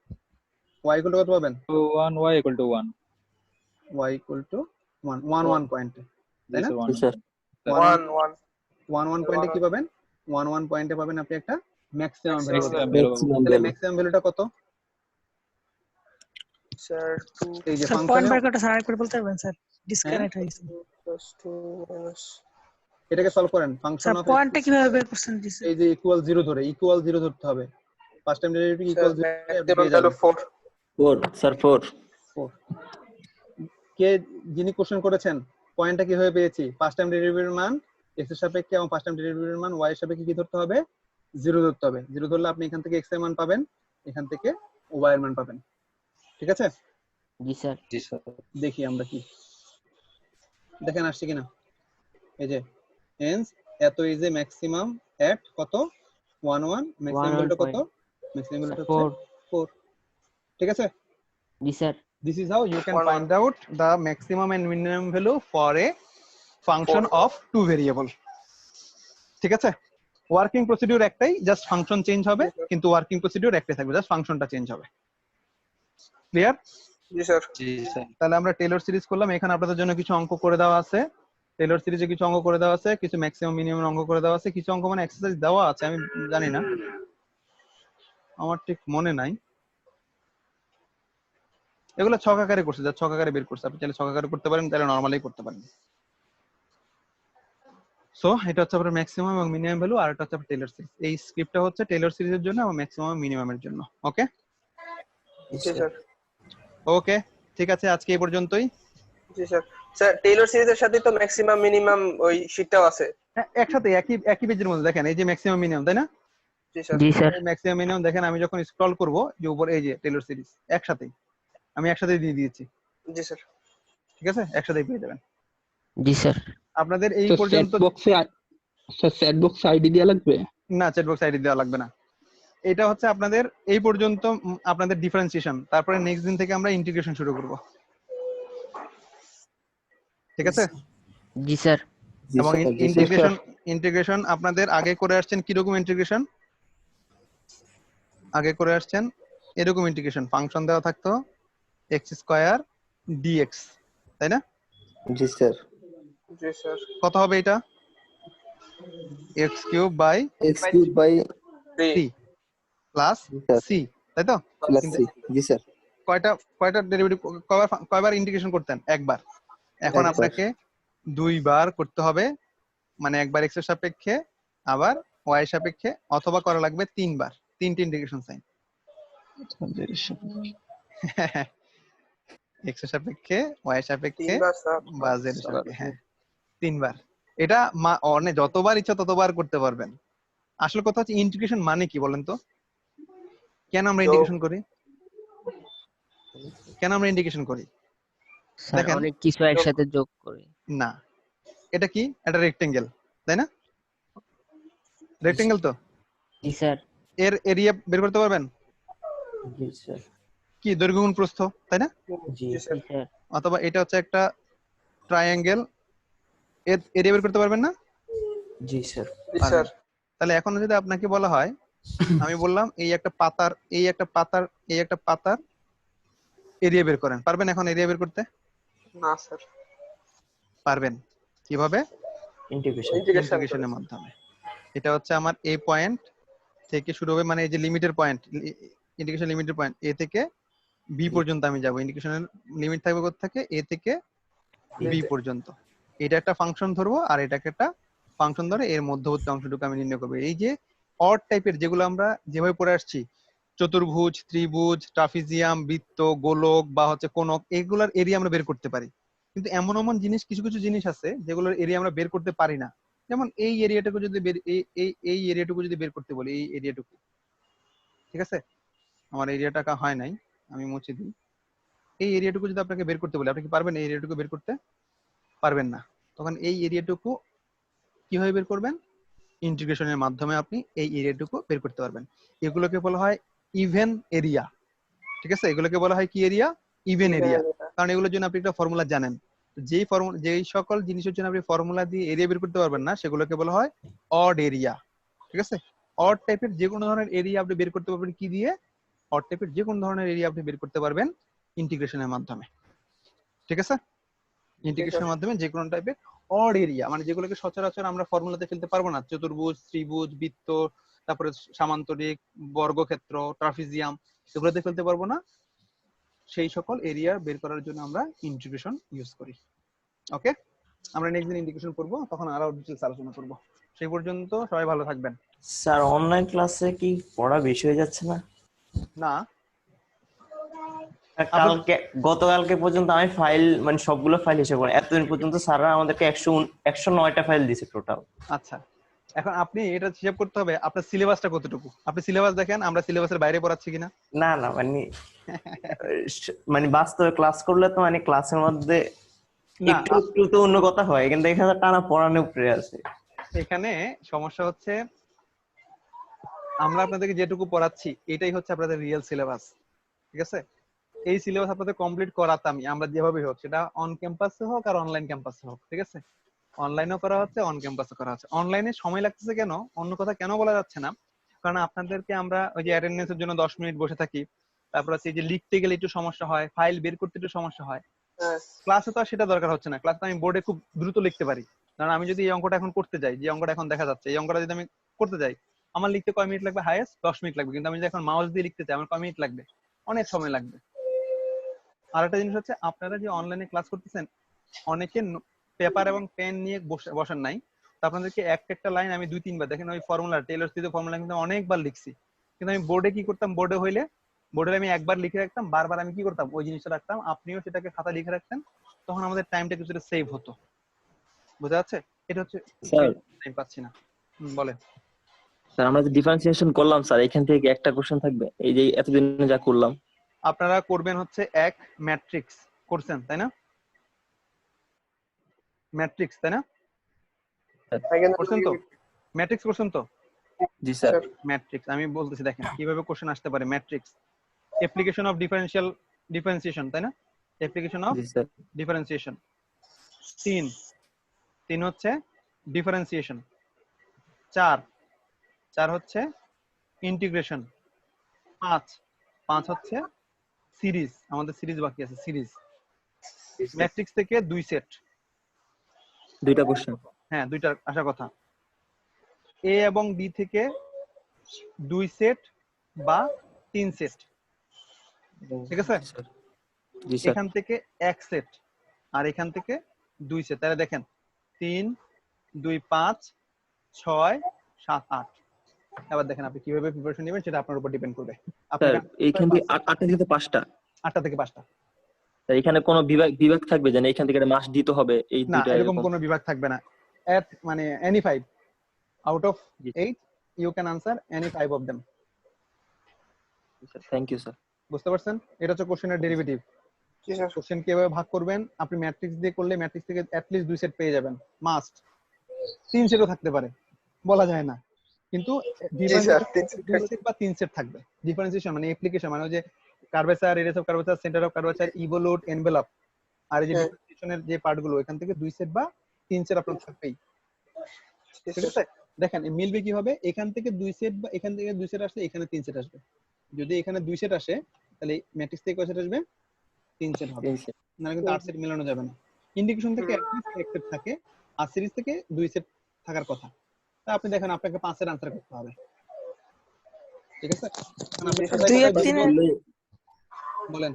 y ইকুয়াল টু কত পাবেন?
1 y equal to 1.
y equal to 1 1 1 পয়েন্টে, তাই
Yes
না?
sir 1.
জি স্যার।
1 1
1 1 পয়েন্টে কি পাবেন? 1 1 পয়েন্টে পাবেন আপনি একটা maximum value.
Maximum
Maximum value.
Maximum
তাহলে
ভ্যালু
ম্যাক্সিমাম ভ্যালুটা কত?
স্যার 2
এই যে
স্যার পয়েন্ট
ফাংশনে
বার করতে স্যার আরেকবার বলতে পারবেন স্যার? ডিসকানেক্ট হয়ে গেছে।
plus 2 minus
এটাকে সলভ করেন। ফাংশন
স্যার
অফ
পয়েন্টটা কিভাবে বের করছেন দিছে?
এই যে ইকুয়াল 0 ধরে, ইকুয়াল 0 ধরতে হবে। First time derivative equal 0
maximum value 4
4 sir 4
4। কে যিনি কোশ্চেন করেছেন পয়েন্টটা কিভাবে পেয়েছি? ফার্স্ট টাইম ডেরিভেটিভের মান x এর সাপেক্ষে এবং ফার্স্ট টাইম ডেরিভেটিভের মান y এর সাপেক্ষে কি ধরতে হবে? 0 ধরতে হবে। 0 ধরলে আপনি এখান থেকে x এর মান পাবেন, এখান থেকে y এর মান পাবেন। ঠিক আছে?
জি স্যার।
জি স্যার।
দেখি আমরা কি দেখেন আসছে কিনা। এই যে hence এত ইজ এ ম্যাক্সিমাম এট কত? 1 1। ম্যাক্সিমাম ভ্যালুটা কত? ম্যাক্সিমাম ভ্যালুটা হচ্ছে 4। ঠিক আছে?
জি sir.
This is how you can
1
find out the maximum and minimum value for a function of two variable. ঠিক আছে? ওয়ার্কিং প্রসিডিউর একটাই, জাস্ট ফাংশন চেঞ্জ হবে, কিন্তু ওয়ার্কিং প্রসিডিউর একটাই থাকবে, জাস্ট ফাংশনটা চেঞ্জ হবে। ক্লিয়ার?
জি স্যার।
জি স্যার।
তাহলে আমরা টেলর সিরিজ করলাম। এখানে আপনাদের জন্য কিছু অঙ্ক করে দেওয়া আছে, টেলর সিরিজে কিছু অঙ্ক করে দেওয়া আছে, কিছু ম্যাক্সিমাম মিনিমাম অঙ্ক করে দেওয়া আছে, কিছু অঙ্ক মানে এক্সারসাইজ দেওয়া আছে, আমি জানি না, আমার ঠিক মনে নাই। এগুলো ছক আকারে করছে, যা ছক আকারে বের করছে, আপনি চাইলে ছক আকারে করতে পারেন, তাহলে নরমালি করতে পারেন। সো এটা হচ্ছে আপনার ম্যাক্সিমাম এবং মিনিমাম ভ্যালু, আর এটা হচ্ছে আপনার টেলর সিরিজ। এই স্ক্রিপ্টটা হচ্ছে টেলর সিরিজের জন্য এবং ম্যাক্সিমাম মিনিমামের জন্য। ওকে
জি স্যার।
ওকে, ঠিক আছে, আজকে এই পর্যন্তই।
জি স্যার। স্যার টেইলর সিরিজের সাথে তো ম্যাক্সিমাম মিনিমাম ওই শীটটাও আছে।
হ্যাঁ, একসাথে একই পেজের মধ্যে দেখেন, এই যে ম্যাক্সিমাম মিনিমাম, তাই না?
জি স্যার।
জি স্যার।
ম্যাক্সিমাম মিনিমাম দেখেন, আমি যখন স্ক্রল করব যে উপরে এই যে টেলর সিরিজ একসাথেই, আমি একসাথেই দিয়ে দিয়েছি।
জি স্যার।
ঠিক আছে, একসাথেই পেয়ে যাবেন।
জি স্যার।
আপনাদের এই
তো
পর্যন্ত
চ্যাট বক্সে আইডি দেওয়া লাগবে?
না, চ্যাট বক্স আইডি দেওয়া লাগবে না। এটা হচ্ছে আপনাদের এই পর্যন্ত আপনাদের ডিফারেন্সিয়েশন, তারপরে নেক্সট দিন থেকে আমরা ইন্টিগ্রেশন শুরু করব। ঠিক আছে?
জি স্যার।
এবং ইন্টিগ্রেশন আপনাদের আগে করে আসছেন কিরকম ইন্টিগ্রেশন? আগে করে আসছেন এরকম ইন্টিগ্রেশন, ফাংশন দেওয়া থাকতো x² dx, তাই না?
জি স্যার।
জি স্যার।
কত হবে এটা? x³ by
x³ by
3 plus c, তাই তো?
Plus c। জি স্যার।
কয়টা ডেরিভেটিভ, কয়বার ইন্টিগ্রেশন করতেন? একবার। এখন
একবার।
আপনাকে দুইবার করতে হবে, মানে একবার x এর সাপেক্ষে, আবার y এর সাপেক্ষে, অথবা করা লাগবে তিনবার, তিনটি ইন্টিগ্রেশন সাইন। x এর সাপেক্ষে, y এর সাপেক্ষে,
তিনবার স্যার।
বা z এর সাপেক্ষে, হ্যাঁ তিনবার। এটা মানে যতবার ইচ্ছা ততবার করতে পারবেন। আসল কথা হচ্ছে ইন্টিগ্রেশন মানে কি বলেন তো? কেন আমরা ইন্টিগ্রেশন করি?
স্যার
দেখেন,
অনেক কিছু একসাথে যোগ করে।
না, এটা কি? এটা রেক্টেঙ্গেল, তাই না? রেক্টেঙ্গেল তো,
জি স্যার।
এর এরিয়া বের করতে পারবেন
জি স্যার।
কি? দৈর্ঘ্য গুণ প্রস্থ, তাই না?
জি
জি স্যার।
জি স্যার।
অথবা এটা হচ্ছে একটা ট্রায়াঙ্গেল, এর এরিয়া বের করতে পারবেন না?
জি স্যার।
জি স্যার।
তাহলে এখন যদি আপনাকে বলা হয়, আমি বললাম এই একটা পাতার এরিয়া বের করেন, পারবেন এখন এরিয়া বের করতে?
না স্যার।
পারবেন। কিভাবে?
ইন্টিগ্রেশন।
ইন্টিগ্রেশনের মাধ্যমে। এটা হচ্ছে আমার এ পয়েন্ট থেকে শুরু হবে, মানে এই যে লিমিটের পয়েন্ট, ইন্টিগ্রেশন লিমিটের পয়েন্ট এ থেকে বি পর্যন্ত আমি যাব। ইন্টিগ্রেশনের লিমিট থাকবে কোথা থেকে? এ থেকে বি পর্যন্ত। এটা একটা ফাংশন ধরবো, আর এটাকে একটা ফাংশন ধরে এর মধ্যবর্তী অংশটুকু আমি নির্ণয় করবো। এই যে অড টাইপের যেগুলো আমরা যেভাবে পড়ে আসছি, চতুর্ভুজ, ত্রিভুজ, ট্রাপিজিয়াম, বৃত্ত, গোলক বা হচ্ছে কোণক, এগুলোর এরিয়া আমরা বের করতে পারি। কিন্তু এমন এমন জিনিস, কিছু কিছু জিনিস আছে যেগুলোর এরিয়া আমরা বের করতে পারি না। যেমন এই এরিয়াটুকু যদি এই এরিয়াটুকু যদি বের করতে বলি, এই এরিয়াটুকু, ঠিক আছে, আমার এরিয়াটা হয় নাই, আমি মুছে দিই। এই এরিয়াটুকু যদি আপনাকে বের করতে বলি, আপনি কি পারবেন এই এরিয়াটুকু বের করতে? পারবেন না। তখন এই এরিয়াটুকু কিভাবে বের করবেন? ইন্টিগ্রেশনের মাধ্যমে আপনি এই এরিয়াটুকু বের করতে পারবেন। এগুলোকে বলা হয় ইভেন এরিয়া। ঠিক আছে, এগুলোকে বলা হয় কি এরিয়া? Even area. কারণ এগুলোর জন্য আপনি একটা ফর্মুলা জানেন। যেই সকল জিনিসের জন্য আপনি ফর্মুলা দিয়ে এরিয়া বের করতে পারবেন না, সেগুলোকে বলা হয় অড এরিয়া। ঠিক আছে, অড টাইপের যে কোনো ধরনের এরিয়া আপনি বের করতে পারবেন কি দিয়ে? অড টাইপের যে কোনো ধরনের এরিয়া আপনি বের করতে পারবেন ইন্টিগ্রেশনের মাধ্যমে। ঠিক আছে, ইন্টিগ্রেশনের মাধ্যমে যে কোনো টাইপের অড এরিয়া, মানে যেগুলোকে সচরাচর আমরা ফর্মুলাতে ফেলতে পারবো না, চতুর্ভুজ, ত্রিভুজ, বৃত্ত, তারপরে সামান্তরিক, বর্গক্ষেত্র, ট্রাপিজিয়াম, এগুলোতে ফেলতে পারবো না, সেই সকল এরিয়া বের করার জন্য আমরা ইন্টিগ্রেশন ইউজ করি। ওকে, আমরা নেক্সট দিন ইন্টিগ্রেশন করব, তখন আরো ডিটেইলস আলোচনা করব। সেই পর্যন্ত সবাই ভালো থাকবেন।
স্যার অনলাইন ক্লাসে কি পড়া বেশি হয়ে যাচ্ছে না?
না,
কালকে গতকালকে পর্যন্ত আমি ফাইল, মানে সবগুলো ফাইল হিসেবে করি, এতদিন পর্যন্ত স্যাররা আমাদেরকে 109টা ফাইল দিয়েছে টোটাল।
আচ্ছা, এখন আপনি এটা হিসাব করতে হবে আপনার সিলেবাসটা কতটুকু। আপনি সিলেবাস দেখেন, আমরা সিলেবাসের বাইরে পড়াচ্ছি কিনা।
না না, মানে বাস্তবে ক্লাস করলে তো মানে ক্লাসের মধ্যে একটু একটু তো অন্য কথা হয়, কিন্তু এখানে টানা পড়ানোর উপরে আছে।
এখানে সমস্যা হচ্ছে আমরা আপনাদেরকে যেটুকু পড়াচ্ছি এটাই হচ্ছে আপনাদের রিয়েল সিলেবাস। ঠিক আছে, এই সিলেবাস আপনাদের কমপ্লিট করাতামই আমরা যেভাবে হোক, সেটা অন ক্যাম্পাসে হোক আর অনলাইন ক্যাম্পাসে হোক। ঠিক আছে, অনলাইনেও করা হচ্ছে, অন ক্যাম্পাসও করা হচ্ছে। অনলাইনে সময় লাগতেছে কেন, অন্য কথা কেন বলা যাচ্ছে না, কারণ আপনাদেরকে আমরা ওই যে অ্যাটেন্ডেন্সের জন্য 10 মিনিট বসে থাকি, তারপর হচ্ছে এই যে লিখতে গেলে একটু সমস্যা হয়, ফাইল বের করতে একটু সমস্যা হয়।
হ্যাঁ
ক্লাসে তো আর সেটা দরকার হচ্ছে না, ক্লাসে আমি বোর্ডে খুব দ্রুত লিখতে পারি। কারণ আমি যদি এই অঙ্কটা এখন করতে যাই, যে অঙ্কটা এখন দেখা যাচ্ছে, এই অঙ্কটা যদি আমি করতে যাই, আমার লিখতে কয় মিনিট লাগবে? হাইয়েস্ট 10 মিনিট লাগবে। কিন্তু আমি যদি এখন মাউস দিয়ে লিখতে চাই, আমার কয় মিনিট লাগবে? অনেক সময় লাগবে। আর একটা জিনিস হচ্ছে, আপনারা যে অনলাইনে ক্লাস করতেছেন, অনেকে পেপার এবং পেন নিয়ে বসেন নাই, তো আপনাদেরকে একটা লাইন আমি 2-3 বার, দেখেন ওই ফর্মুলা, টেলর সিরিজের ফর্মুলা কিন্তু অনেকবার লিখছি, কিন্তু আমি বোর্ডে কি করতাম, বোর্ডে আমি একবার লিখে রাখতাম, বারবার আমি কি করতাম, ওই জিনিসটা রাখতাম, আপনিও সেটাকে খাতা লিখে রাখতেন, তখন আমাদের টাইমটা কিছুটা সেভ হতো। বোঝা যাচ্ছে? এটা হচ্ছে
স্যার
টাইম পাচ্ছি না। বলেন।
স্যার আমরা যে ডিফারেন্সিয়েশন করলাম স্যার, এখান থেকে একটা কোশ্চেন থাকবে এই যে এতদিনে যা করলাম?
আপনারা করবেন হচ্ছে এক ম্যাট্রিক্স করছেন, তাই না? ম্যাট্রিক্স, তাই না? করছেন তো? ম্যাট্রিক্স করছেন তো?
জি স্যার।
ম্যাট্রিক্স আমি বলতেছি, দেখেন কিভাবে কোশ্চেন আসতে পারে। ম্যাট্রিক্স অ্যাপ্লিকেশন অফ ডিফারেন্সিয়েশন, তাই না? Application of
G sir.
Differentiation. 3 হচ্ছে ডিফারেন্সিয়েশন। 4 হচ্ছে ইন্টিগ্রেশন। 5 হচ্ছে সিরিজ, আমাদের সিরিজ বাকি আছে, সিরিজ। ম্যাট্রিক্স থেকে 2 সেট,
2টা কোশ্চেন।
হ্যাঁ 2টা আসার কথা। এ এবং বি থেকে 2 সেট বা 3 সেট, ঠিক আছে?
জি স্যার।
এখান থেকে 1 সেট, আর এখান থেকে 2 সেট। তাহলে দেখেন 3, 2, 5, 6, 7, 8। এবার দেখেন আপনি কিভাবে প্রিপারেশন নেবেন, সেটা আপনার উপর ডিপেন্ড করবে।
স্যার এইখান থেকে 8টা থেকে 5টা।
8টা থেকে 5টা।
স্যার এখানে কোনো বিভাগ থাকবে যে না এখান থেকে মাস দিতে হবে এই
না,
দুইটা?
এরকম কোনো বিভাগ থাকবে না। মানে any 5 out of 8 you can answer any 5 of them.
Thank you sir.
বুঝতে পারছেন? এটা হচ্ছে কোশ্চেনের ডেরিভেটিভ। কোশ্চেন কিভাবে ভাগ করবেন, আপনি ম্যাট্রিক্স দিয়ে করলে ম্যাট্রিক্স থেকে অ্যাট লিস্ট 2 সেট পেয়ে যাবেন, মাস্ট। 3 সেটও থাকতে পারে, বলা যায় না, কিন্তু 2 সেট বা 3 সেট থাকবে। ডিফারেন্সিয়েশন মানে অ্যাপ্লিকেশন, মানে ওই যে curvature, radius of curvature, center of curvature, evolute, envelope, আর এই যে ডিফারেন্সিয়েশনের যে পার্টগুলো, এখান থেকে 2 সেট বা 3 সেট আপনার থাকবেই। ঠিক আছে? দেখেন মিলবে কি হবে, এখান থেকে 2 সেট বা এখান থেকে 2 সেট আসলে এখানে 3 সেট আসবে। যদি এখানে 2 সেট আসে, তাহলে ম্যাট্রিক্স থেকে কয় সেট আসবে? 3 সেট হবে। না কিন্তু 8 সেট মেলানো যাবে না। ইন্ডিকেশন থেকে অ্যাট লিস্ট 1 সেট থাকে, আর সিরিজ থেকে 2 সেট থাকার কথা। তা আপনি দেখেন আপনাকে 5 এর আনসার করতে হবে। ঠিক আছে? বলেন।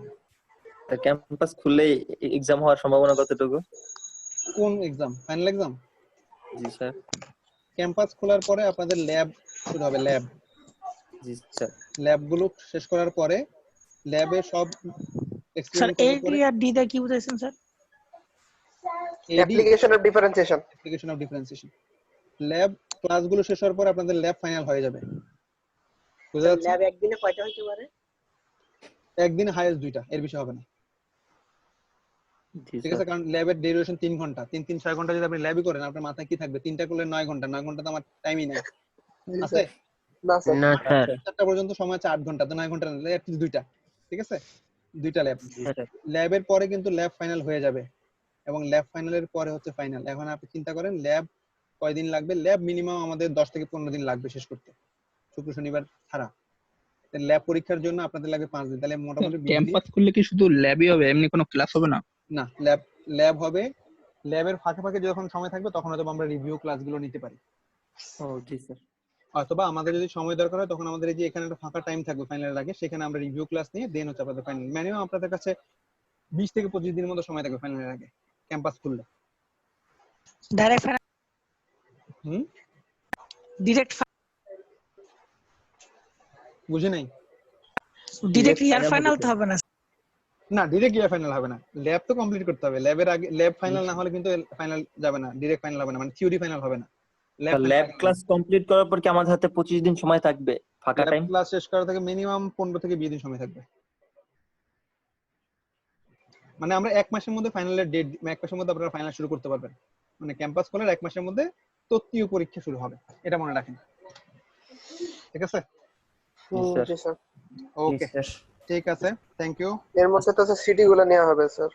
ক্যাম্পাস খুললে এক্সাম হওয়ার সম্ভাবনা কতটুকু?
কোন এক্সাম? Final exam?
জি স্যার।
ক্যাম্পাস খোলার পরে আপনাদের ল্যাব শুরু হবে, ল্যাব।
জি স্যার।
ল্যাবগুলো শেষ করার পরে ল্যাবে সব
স্যার
এক্সপেরিমেন্ট
এ
করার পরে
আর ডি দা কি বুঝাইছেন sir?
Application of differentiation.
Application of differentiation. Lab ক্লাসগুলো শেষ হওয়ার পর আপনাদের ল্যাব ফাইনাল হয়ে যাবে। বুঝা যাচ্ছে?
ল্যাব একদিনে কয়টা হইতে পারে?
একদিন হাইয়েস্ট 2টা, এর বেশি হবে না। ঠিক আছে? কারণ ল্যাবের ডিউরেশন 3 ঘন্টা, 3 6 ঘন্টা যদি আপনি ল্যাবই করেন, আপনার মাথায় কি থাকবে? 3টা করলে 9 ঘন্টা, 9 ঘন্টা তো আমার টাইমই নাই। আছে?
না স্যার।
না স্যার।
4টা পর্যন্ত সময় আছে 8 ঘন্টা, তো 9 ঘন্টা না, এট লিস্ট 2টা। ঠিক আছে? 2টা ল্যাব। ল্যাবের পরে কিন্তু ল্যাব ফাইনাল হয়ে যাবে, এবং ল্যাব ফাইনালের পরে হচ্ছে ফাইনাল। এখন আপনি চিন্তা করেন ল্যাব কয়দিন লাগবে? ল্যাব মিনিমাম আমাদের 10 থেকে 15 দিন লাগবে শেষ করতে, শুক্র শনিবার ছাড়া। ল্যাব পরীক্ষার জন্য আপনাদের লাগবে 5 দিন। তাহলে মোটামুটি
ক্যাম্পাস করলে কি শুধু ল্যাবই হবে, এমনি কোনো ক্লাস হবে না?
না, ল্যাব হবে। ল্যাবের ফাঁকে ফাঁকে যখন সময় থাকবে তখন হয়তো আমরা রিভিউ ক্লাসগুলো নিতে পারি।
ও জি স্যার।
অথবা আমাদের যদি সময় দরকার হয়, তখন আমাদের এই যে এখানে একটা ফাঁকা টাইম থাকবে ফাইনালের আগে, সেখানে আমরা রিভিউ ক্লাস নিয়ে দেন হচ্ছে আপনাদের ফাইনাল। মিনিমাম আপনাদের কাছে 20 থেকে 25 দিনের মতো সময় থাকবে ফাইনালের আগে, ক্যাম্পাস খুললে।
ডাইরেক্ট ডিরেক্ট
বুঝি নাই?
ডিরেক্ট ইয়ার ফাইনাল তো হবে না।
না, ডিরেক্ট ইয়ার ফাইনাল হবে না, ল্যাব তো কমপ্লিট করতে হবে। ল্যাবের আগে ল্যাব ফাইনাল না হলে কিন্তু ফাইনাল যাবে না, ডিরেক্ট ফাইনাল হবে না, মানে থিওরি ফাইনাল হবে না।
ল্যাব ক্লাস কমপ্লিট করার পর কি আমাদের হাতে 25 দিন সময় থাকবে ফাঁকা টাইম?
ক্লাস শেষ করা থেকে মিনিমাম 15 থেকে 20 দিন সময় থাকবে। মানে আমরা 1 মাসের মধ্যে ফাইনালের ডেট, 1 মাসের মধ্যে আপনারা ফাইনাল শুরু করতে পারবেন। মানে ক্যাম্পাস খোলার 1 মাসের মধ্যে তৃতীয় পরীক্ষা শুরু হবে, এটা মনে রাখেন। ঠিক আছে?
জি স্যার।
ওকে, ঠিক আছে, থ্যাংক ইউ।
এর মধ্যে তো সিটি গুলো নেওয়া হবে স্যার।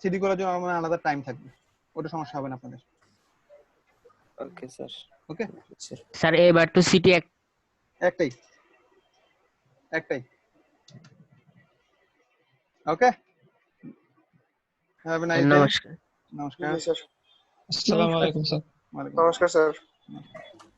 সিডি করার জন্য আমার আলাদা টাইম থাকবে, ওটা সমস্যা হবে না আপনাদের।
Okay sir.
ওকে,
স্যার এবার তো সিটি
একটাই ওকে, হ্যাভ এ নাইস ডে।
নমস্কার।
নমস্কার।
জি স্যার,
আসসালামু আলাইকুম স্যার।
ওয়ালাইকুম
নমস্কার স্যার।
আসসালাম।